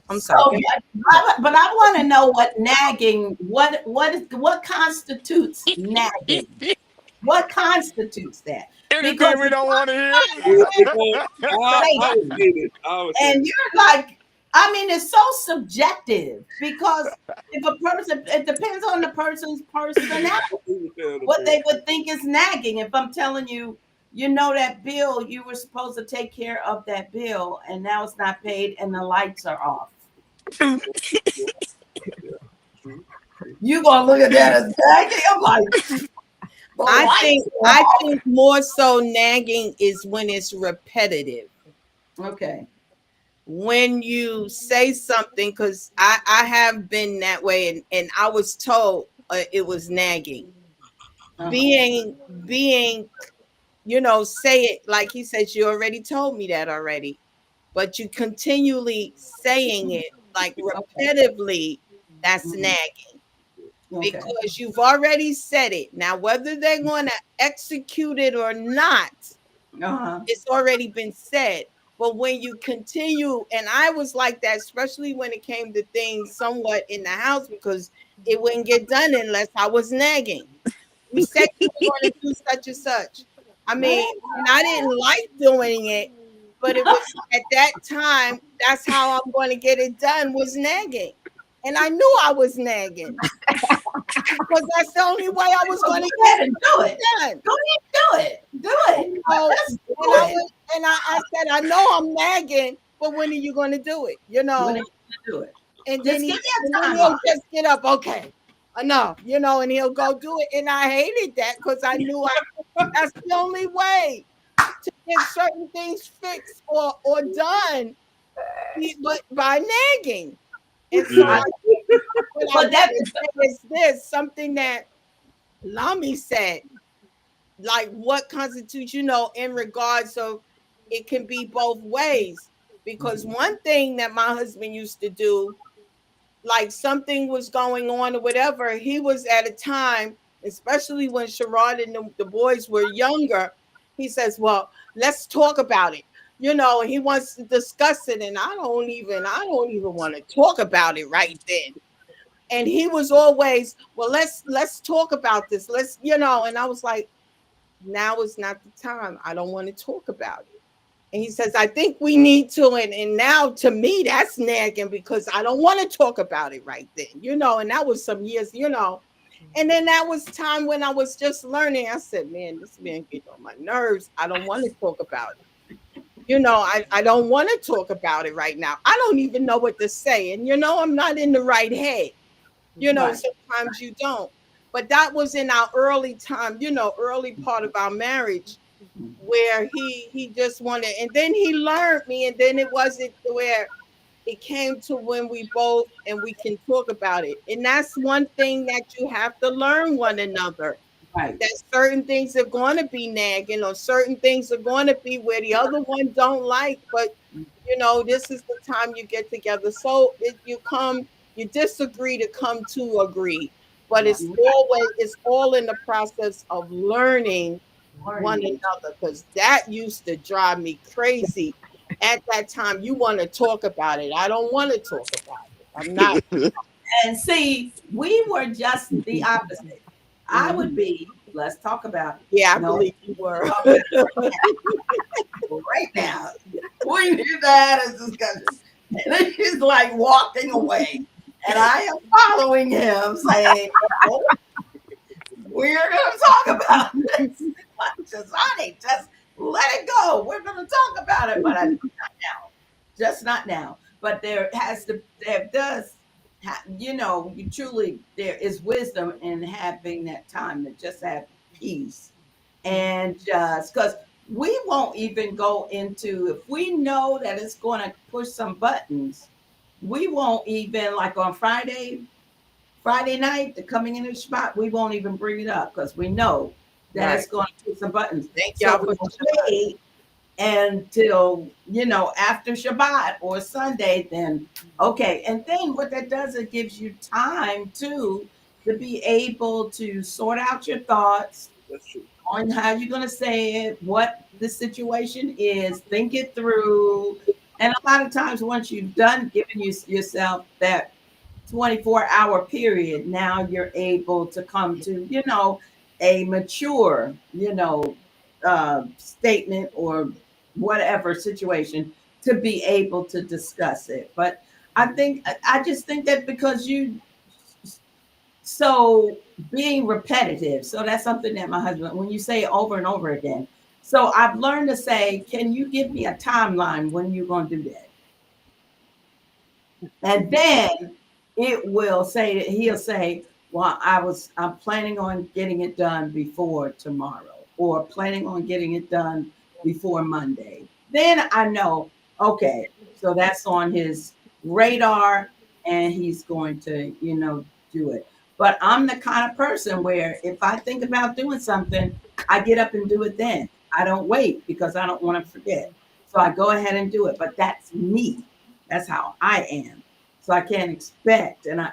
S5: I'm
S2: So,
S5: sorry.
S2: but I want to know what nagging, what constitutes nagging? What constitutes that? Because
S3: Anything we
S2: if
S3: don't want to
S2: they
S4: I would
S2: do,
S4: say this. I would say
S2: and
S4: this.
S2: you're like, I mean, it's so subjective because if a person, it depends on the person's personality, what they would think is nagging. If I'm telling you, you know that bill, you were supposed to take care of that bill, and now it's not paid, and the lights are off.
S3: hear.
S4: True.
S2: You gonna look at that as nagging? I'm like, the lights are
S5: I
S2: off.
S5: think more so nagging is when it's repetitive.
S2: Okay.
S5: When you say something, because I have been that way, and I was told it was nagging.
S2: Uh-huh.
S5: Being, you know, say it like he says, you already told me that already, but you continually saying it like repetitively, that's
S2: Mhm.
S5: nagging.
S2: Okay.
S5: Because you've already said it. Now, whether they're going to execute it or not,
S2: Uh-huh.
S5: it's already been said. But when you continue, and I was like that, especially when it came to things somewhat in the house, because it wouldn't get done unless I was nagging. You said you were going to do such and such. I mean, and I didn't like doing it, but it was at that time, that's how I'm going to get it done, was nagging. And I knew I was nagging because that's the only way I was going to
S2: Go ahead
S5: get
S2: and do it.
S5: done.
S2: Go ahead, do it.
S5: So,
S2: Let's do it.
S5: I said, I know I'm nagging, but when are you going to do it? You know,
S2: When are you gonna do it?
S5: and
S2: Just
S5: then,
S2: give me a
S5: he'll
S2: timeline.
S5: just get up, okay, enough, you know, and he'll go do it. And I hated that because I knew that's the only way to get certain things fixed or done, but by nagging. And so
S8: Yeah.
S5: what I say is this, something that Lami said, like what constitutes, you know, in regards of it can be both ways. Because one thing that my husband used to do, like something was going on or whatever, he was at a time, especially when Sherrod and the boys were younger, he says, well, let's talk about it. You know, and he wants to discuss it. And I don't even want to talk about it right then. And he was always, well, let's talk about this. Let's, you know, and I was like, now is not the time. I don't want to talk about it. And he says, I think we need to. And now to me, that's nagging because I don't want to talk about it right then, you know, and that was some years, you know. And then that was time when I was just learning. I said, man, this man gets on my nerves. I don't want to talk about it. You know, I don't want to talk about it right now. I don't even know what to say. And, you know, I'm not in the right head. You know,
S2: Right.
S5: sometimes you don't. But that was in our early time, you know, early part of our marriage where he just wanted, and then he learned me, and then it wasn't where it came to when we both and we can talk about it. And that's one thing that you have to learn one another.
S2: Right.
S5: That certain things are going to be nagging, or certain things are going to be where the other one don't like, but you know, this is the time you get together. So you disagree to come to agree, but it's all in the process of learning one another, because that used to drive me crazy. At that time, you want to talk about it. I don't want to talk about it. I'm not.
S2: And see, we were just the opposite. I would be, let's talk about it.
S5: Yeah, I
S2: No.
S5: believe you were.
S2: Right now. We need to have a discussion. And he's like walking away. And I am following him saying, oh, we're going to talk about this. Just, honey, just let it go. We're going to talk about it, but not now. Just not now. But there does, you know, you truly, there is wisdom in having that time to just have peace. And just because we won't even go into, if we know that it's going to push some buttons, we won't even, like on Friday night, the coming in the spot, we won't even bring it up because we know that it's going to push some buttons.
S5: Thank
S2: So
S5: y'all
S2: we
S5: for
S2: wait until, after Shabbat or Sunday, then okay. And then what that does, it gives you time to be able to sort out your thoughts
S4: That's true.
S2: on how you're going to say it, what the situation is, think it through. And a lot of times, once you've done giving yourself that 24-hour period, now you're able to come to, a mature, statement or whatever situation to be able to discuss it. But I just think that because so being repetitive, so that's something that my husband, when you say it over and over again, so I've learned to say, can you give me a timeline when you're going to do that? And then he'll say, well, I'm planning on getting it done before tomorrow, or planning on getting it done before Monday. Then I know, okay, so that's on his radar and he's going to, do it. But I'm the kind of person where if I think about doing something, I get up and do it then. I don't wait because I don't want to forget. So I go ahead and do it. But that's me. That's how I am. So I can't expect, and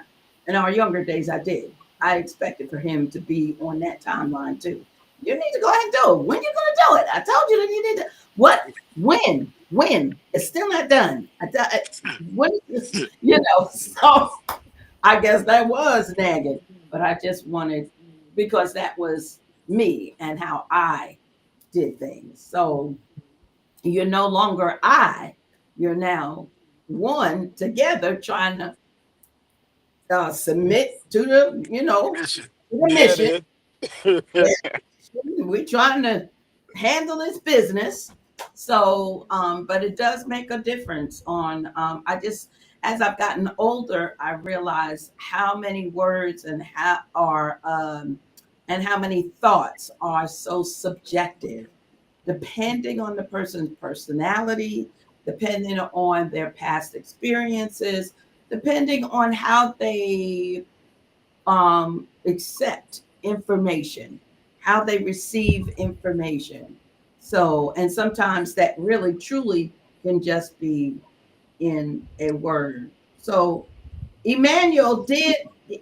S2: in our younger days I did. I expected for him to be on that timeline too. You need to go ahead and do it. When you gonna do it? I told you that you need to. What? When? It's still not done. When? So I guess that was nagging, but I just wanted, because that was me and how I did things. So you're no longer you're now one together trying to submit to the,
S3: Mission.
S2: the
S3: Yeah,
S2: mission. We're trying to handle this business. So, but it does make a difference on, as I've gotten older, I realize how many words and how many thoughts are so subjective, depending on the person's personality, depending on their past experiences, depending on how they accept information, how they receive information. So, and sometimes that really truly can just be in a word. So, Emmanuel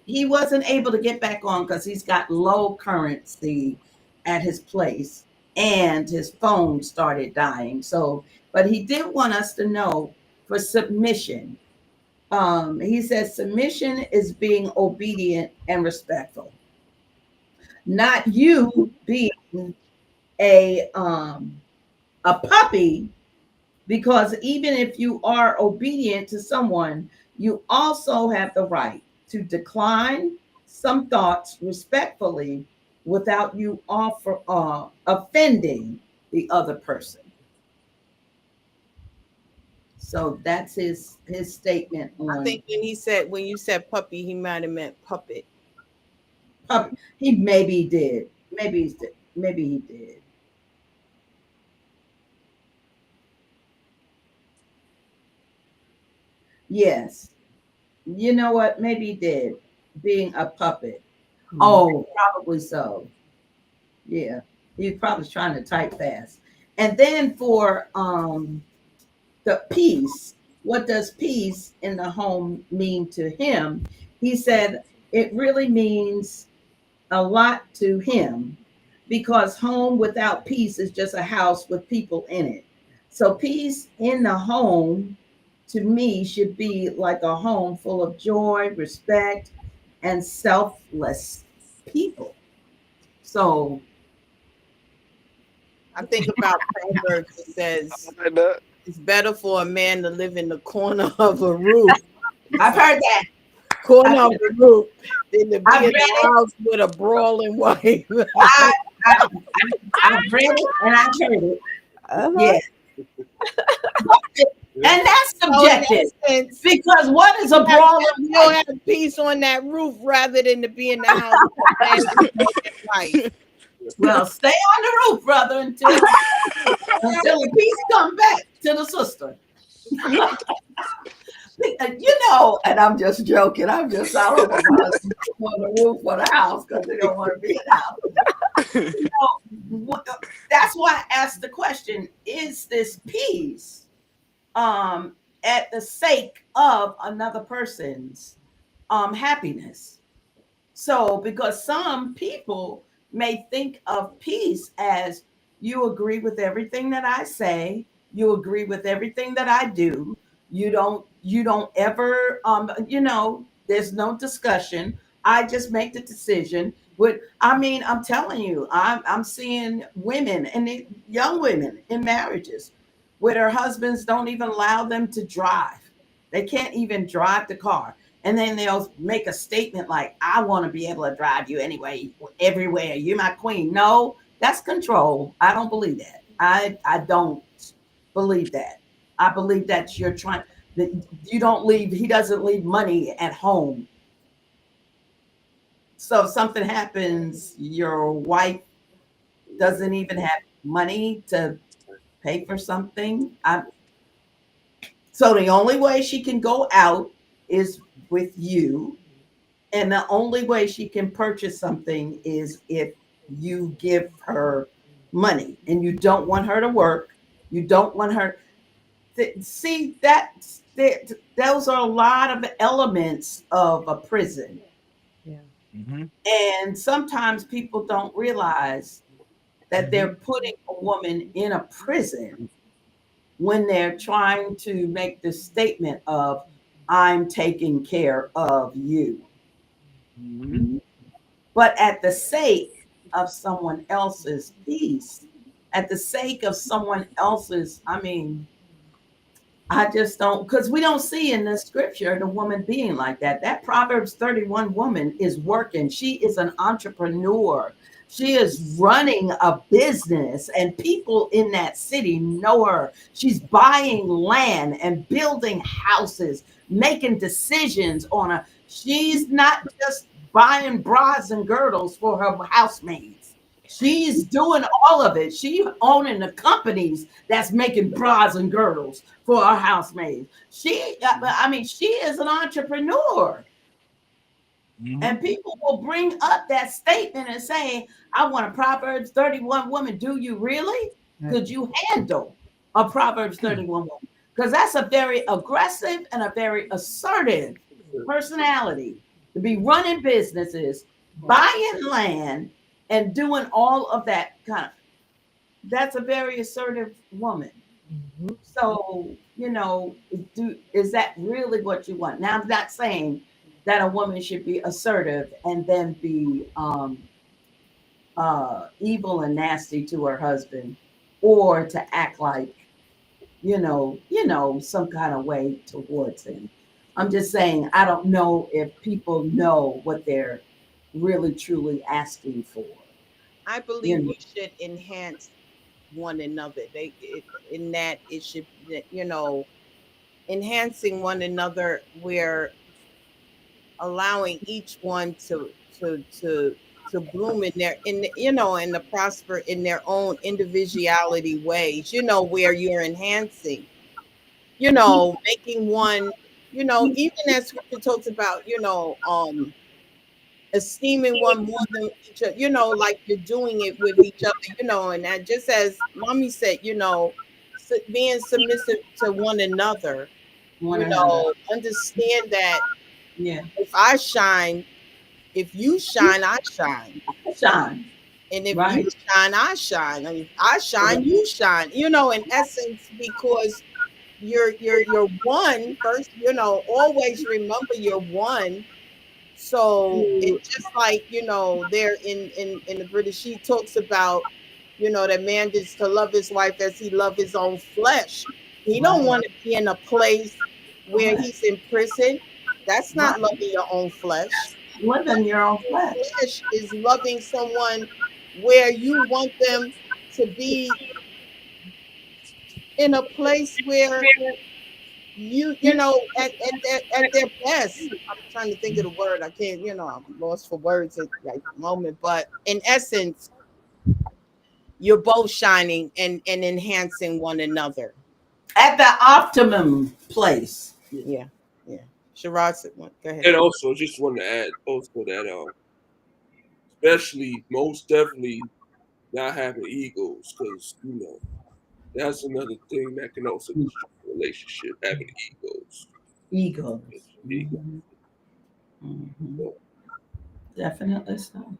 S2: he wasn't able to get back on because he's got low currency at his place and his phone started dying. So, but he did want us to know for submission. He says submission is being obedient and respectful, not you being a puppy, because even if you are obedient to someone, you also have the right to decline some thoughts respectfully without you offending the other person. So that's his statement on.
S5: I think when you said puppy, he might have meant puppet.
S2: He maybe did. Maybe he did. Yes. You know what? Maybe he did. Being a puppet. Mm-hmm. Oh, probably so. Yeah. He's probably trying to type fast. And then for the peace, what does peace in the home mean to him? He said it really means a lot to him, because home without peace is just a house with people in it. So peace in the home, to me, should be like a home full of joy, respect, and selfless people. So
S5: I think about Proverbs that says it's better for a man to live in the corner of a roof.
S2: I've heard that.
S5: Corner of a roof than to be in the house with a brawling wife.
S2: I've read it and I've heard it. Yeah. And that's subjective, because what is a brawling?
S5: You don't have peace on that roof rather than to be in the house with wife.
S2: Well, stay on the roof, brother, until the peace come back to the sister. And I'm just joking. I'm just out on the roof for the house because they don't want to be in the house. That's why I asked the question: is this peace at the sake of another person's happiness? So, because some people may think of peace as you agree with everything that I say, you agree with everything that I do. You don't ever there's no discussion. I just make the decision. I'm telling you, I'm seeing women and young women in marriages where their husbands don't even allow them to drive. They can't even drive the car, and then they'll make a statement like, I want to be able to drive you anyway, everywhere. You're my queen. No, that's control. I don't believe that. I don't believe that. I believe that that you don't leave, he doesn't leave money at home. So if something happens, your wife doesn't even have money to pay for something. So the only way she can go out is with you. And the only way she can purchase something is if you give her money, and you don't want her to work. You don't want her to see that. Those are a lot of elements of a prison.
S6: Yeah.
S3: Mm-hmm.
S2: And sometimes people don't realize that
S3: Mm-hmm.
S2: they're putting a woman in a prison when they're trying to make the statement of, I'm taking care of you.
S3: Mm-hmm.
S2: But at the sake of someone else's peace, at the sake of someone else's, I just don't, because we don't see in the scripture the woman being like that. That Proverbs 31 woman is working. She is an entrepreneur. She is running a business, and people in that city know her. She's buying land and building houses, making decisions on a. She's not just buying bras and girdles for her housemaids. She's doing all of it. She owning the companies that's making bras and girdles for our housemaids. She is an entrepreneur.
S3: Mm-hmm.
S2: And people will bring up that statement and say, I want a Proverbs 31 woman. Do you really? Could you handle a Proverbs 31 woman? Because that's a very aggressive and a very assertive personality to be running businesses, buying land, and doing all of that kind of. That's a very assertive woman.
S6: Mhm.
S2: So, is that really what you want? Now, I'm not saying that a woman should be assertive and then be evil and nasty to her husband, or to act like, some kind of way towards him. I'm just saying, I don't know if people know what they're really truly asking for.
S5: I
S2: You
S5: believe
S2: know,
S5: we should enhance one another. In that it should, enhancing one another. We're allowing each one to bloom in their and to prosper in their own individuality ways. Where you're enhancing. Making one. Even as scripture talks about. Esteeming one more than each other, like you're doing it with each other, and that just as mommy said, being submissive to one another,
S2: one another.
S5: understand that
S2: Yeah.
S5: if you shine, I shine.
S2: Shine.
S5: And if you
S2: Right.
S5: shine, I shine. And if I shine, you shine, in essence, because you're one first, always remember you're one. So it's just like, there in the British, she talks about, that man is to love his wife as he love his own flesh. He don't
S2: Right.
S5: want to be in a place where
S2: Right.
S5: he's in prison. That's not
S2: Right.
S5: loving your own flesh.
S2: Living your own
S5: Your
S2: flesh.
S5: flesh is loving someone where you want them to be in a place where at their best. I'm trying to think of the word. I can't, I'm lost for words at the moment. But in essence, you're both shining and enhancing one another.
S2: At the optimum place.
S5: Yeah, yeah. Sherrod said one. Go ahead.
S4: And also, just want to add also that, especially most definitely not having egos, because that's another thing that can also destroy a relationship, having egos.
S2: Egos.
S4: Ego.
S2: Mhm. Definitely so.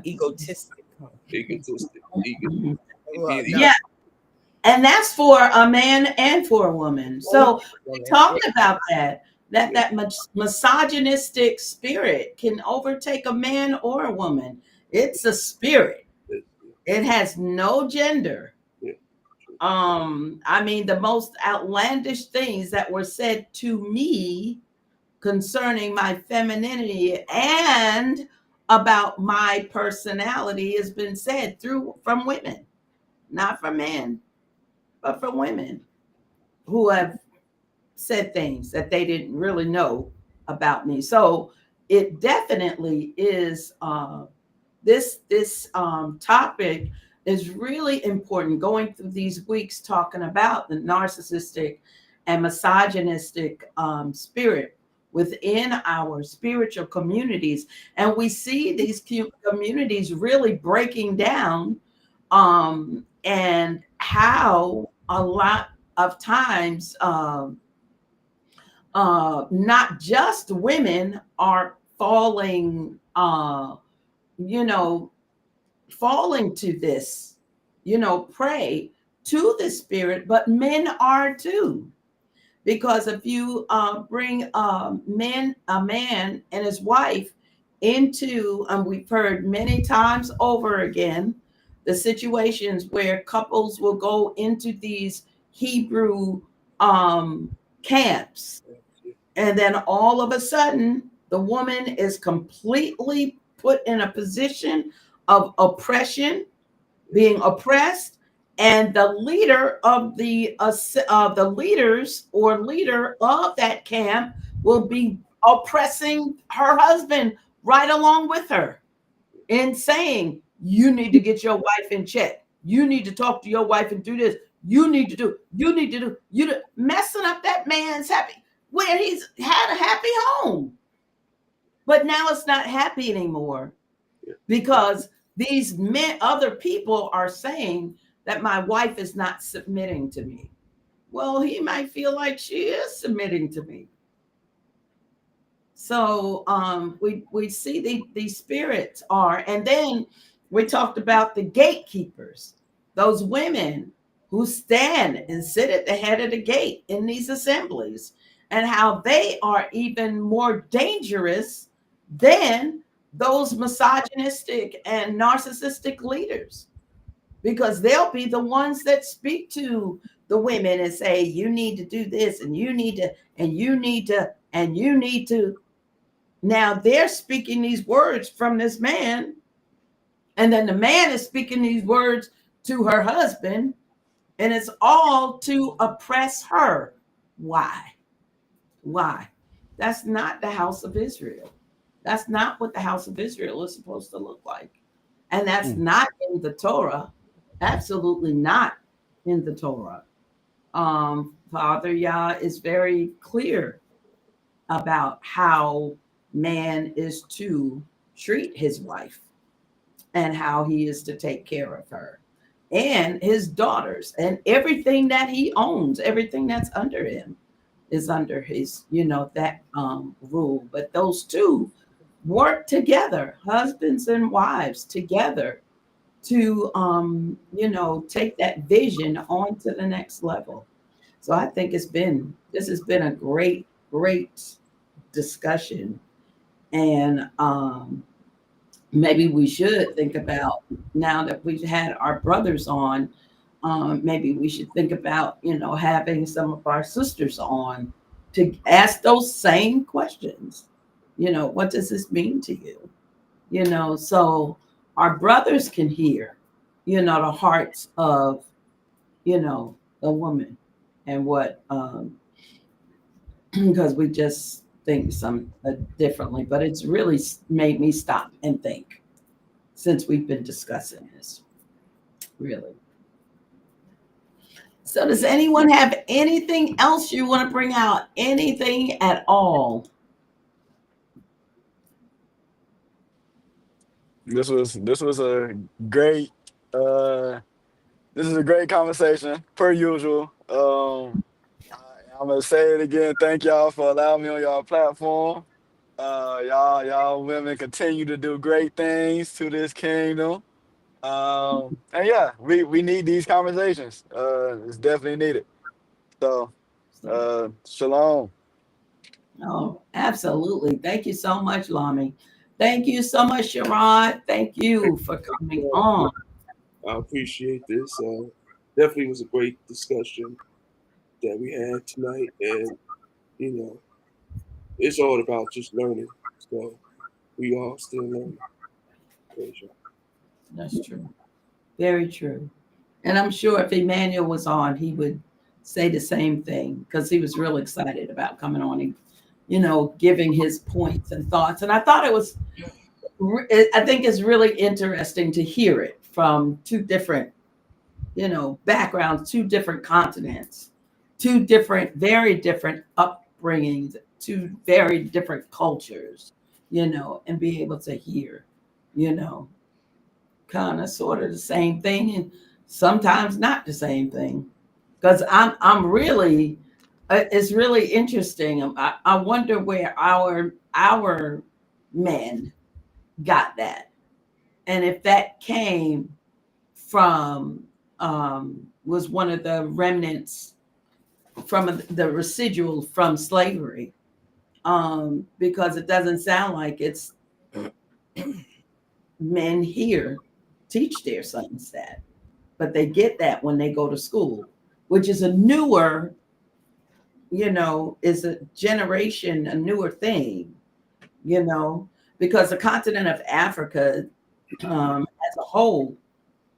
S5: Egotistic.
S4: Egotistic.
S2: Mhm.
S5: Well, no.
S2: Yeah, and that's for a man and for a woman. So we
S5: Woman.
S2: talked about that misogynistic spirit can overtake a man or a woman. It's a spirit. It has no gender.
S4: Yeah.
S2: I mean, the most outlandish things that were said to me concerning my femininity and about my personality has been said from women, not from men, but from women who have said things that they didn't really know about me. So it definitely is this topic is really important, going through these weeks talking about the narcissistic and misogynistic spirit within our spiritual communities. And we see these communities really breaking down, and how a lot of times not just women are falling, falling to this, prey to the spirit, but men are too. Because if you bring a man and his wife into, we've heard many times over again, the situations where couples will go into these Hebrew camps, and then all of a sudden the woman is completely put in a position of oppression, being oppressed, and the leader of the leaders or leader of that camp will be oppressing her husband right along with her, and saying, you need to get your wife in check, you need to talk to your wife and do this, you need to do messing up that man's happy, where he's had a happy home. But now it's not happy anymore, because these other people are saying that my wife is not submitting to me. Well, he might feel like she is submitting to me. So we see these spirits are, and then we talked about the gatekeepers, those women who stand and sit at the head of the gate in these assemblies, and how they are even more dangerous than those misogynistic and narcissistic leaders, because they'll be the ones that speak to the women and say, you need to do this, and you need to, and you need to, and you need to. Now they're speaking these words from this man, and then the man is speaking these words to her husband, and it's all to oppress her. Why? That's not the house of Israel. That's not what the house of Israel is supposed to look like. And that's not in the Torah. Absolutely not in the Torah. Father Yah is very clear about how man is to treat his wife and how he is to take care of her and his daughters and everything that he owns, everything that's under him is under his, that rule. But those two work together, husbands and wives together, to take that vision on to the next level. So I think this has been a great discussion. And maybe we should think about, now that we've had our brothers on, maybe we should think about having some of our sisters on to ask those same questions. What does this mean to you? So our brothers can hear the hearts of the woman, and what because we just think some differently, but it's really made me stop and think since we've been discussing this, really. So does anyone have anything else you want to bring out? Anything at all?
S3: This was a great this is a great conversation per usual. I'm gonna say it again. Thank y'all for allowing me on y'all platform. Y'all women continue to do great things to this kingdom. And yeah, we need these conversations. It's definitely needed. So, shalom.
S2: Oh, absolutely. Thank you so much, Lami. Thank you so much, Sherrod. Thank you for coming on.
S4: I appreciate this. Definitely was a great discussion that we had tonight, and you know, it's all about just learning. So we all still learning. Praise you.
S2: That's true. Very true. And I'm sure if Emmanuel was on, he would say the same thing because he was real excited about coming on and, giving his points and thoughts. And I thought I think it's really interesting to hear it from two different, backgrounds, two different continents, two different, very different upbringings, two very different cultures, and be able to hear, you know, kind of sort of the same thing and sometimes not the same thing. Because I'm really, it's really interesting. I wonder where our men got that, and if that came from was one of the remnants from the residual from slavery, because it doesn't sound like it's men here teach their sons that, but they get that when they go to school, which is a newer, is a generation, a newer thing, because the continent of Africa as a whole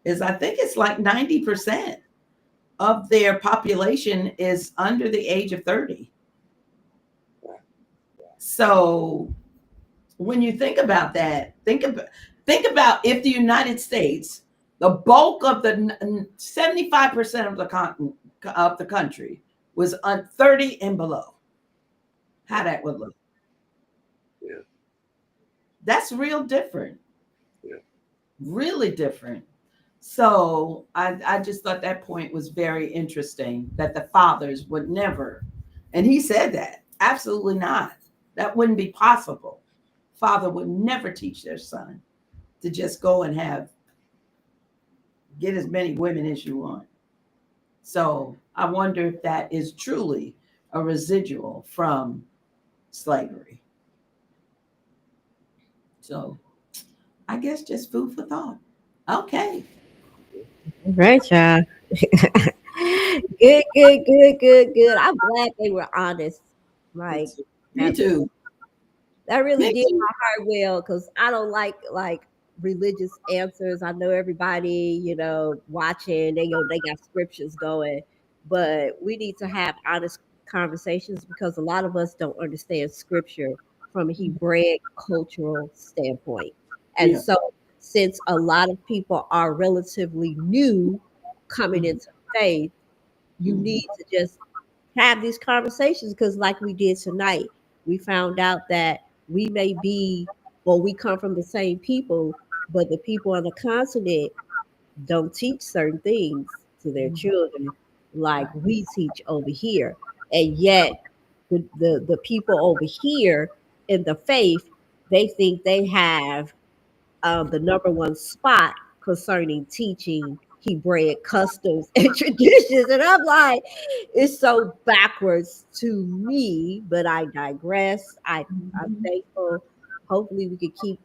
S2: is, I think it's like 90% of their population is under the age of 30. So when you think about that, think about if the United States, the bulk of the 75% of the country was on 30 and below, how that would look.
S4: Yeah.
S2: That's real different.
S4: Yeah.
S2: Really different. So I just thought that point was very interesting, that the fathers would never, and he said that, absolutely not. That wouldn't be possible. Father would never teach their son to just go and get as many women as you want. So I wonder if that is truly a residual from slavery. So I guess just food for thought. Okay.
S6: All right, y'all. Good. I'm glad they were honest. Like
S2: Me too.
S6: that really
S2: Me
S6: did
S2: too.
S6: my heart well, because I don't like religious answers. I know everybody, watching, they got scriptures going, but we need to have honest conversations because a lot of us don't understand scripture from a Hebraic cultural standpoint. And
S2: Yeah.
S6: so since a lot of people are relatively new coming into faith, you need to just have these conversations, because like we did tonight, we found out that we may be, or we come from the same people, but the people on the continent don't teach certain things to their children like we teach over here. And yet the people over here in the faith, they think they have the number one spot concerning teaching Hebraic customs and traditions. And I'm like, it's so backwards to me, but I digress. I'm thankful. Hopefully, we can keep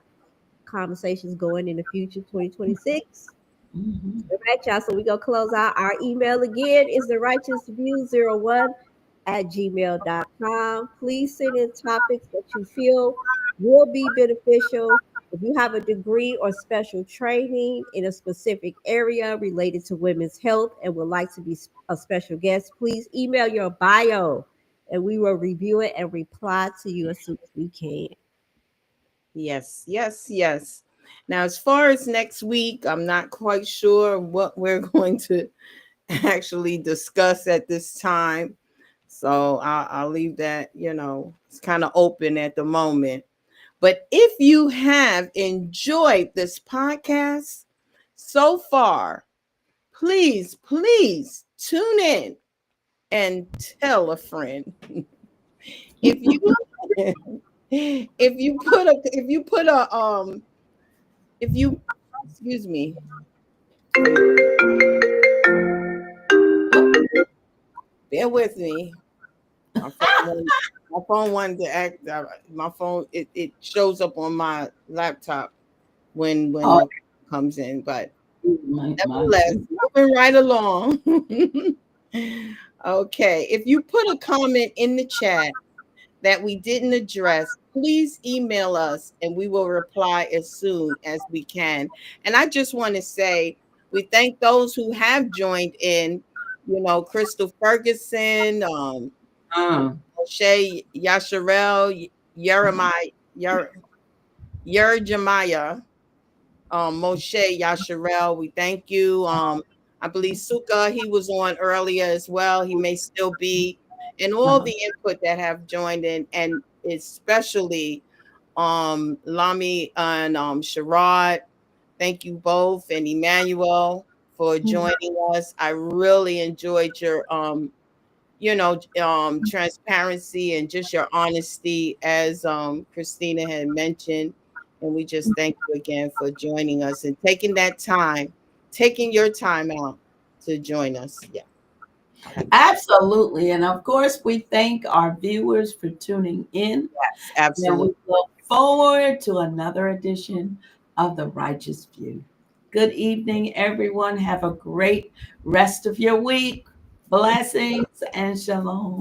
S6: conversations going in the future, 2026.
S2: Mm-hmm.
S6: All right, y'all. So we're going to close out. Our email again is therighteousview01@gmail.com. Please send in topics that you feel will be beneficial. If you have a degree or special training in a specific area related to women's health and would like to be a special guest, please email your bio and we will review it and reply to you as soon as we can.
S5: Yes. Now, as far as next week, I'm not quite sure what we're going to actually discuss at this time. So I'll leave that, it's kind of open at the moment. But if you have enjoyed this podcast so far, please tune in and tell a friend. If you excuse me. Bear with me. My phone wanted to act. My phone it shows up on my laptop when it comes in, but nevertheless, moving right along. Okay, if you put a comment in the chat that we didn't address, please email us and we will reply as soon as we can. And I just want to say we thank those who have joined in, Crystal Ferguson, Moshe Yasharel, Jeremiah, Moshe Yasharel, we thank you. I believe Suka, he was on earlier as well. He may still be. And all the input that have joined in, and especially Lami and Sherrod. Thank you both, and Emmanuel for joining us. I really enjoyed your transparency and just your honesty, as Christina had mentioned. And we just thank you again for joining us and taking your time out to join us. Yeah.
S2: Absolutely. And of course, we thank our viewers for tuning in.
S5: Yes, absolutely.
S2: And we look forward to another edition of The Righteous View. Good evening, everyone. Have a great rest of your week. Blessings and shalom.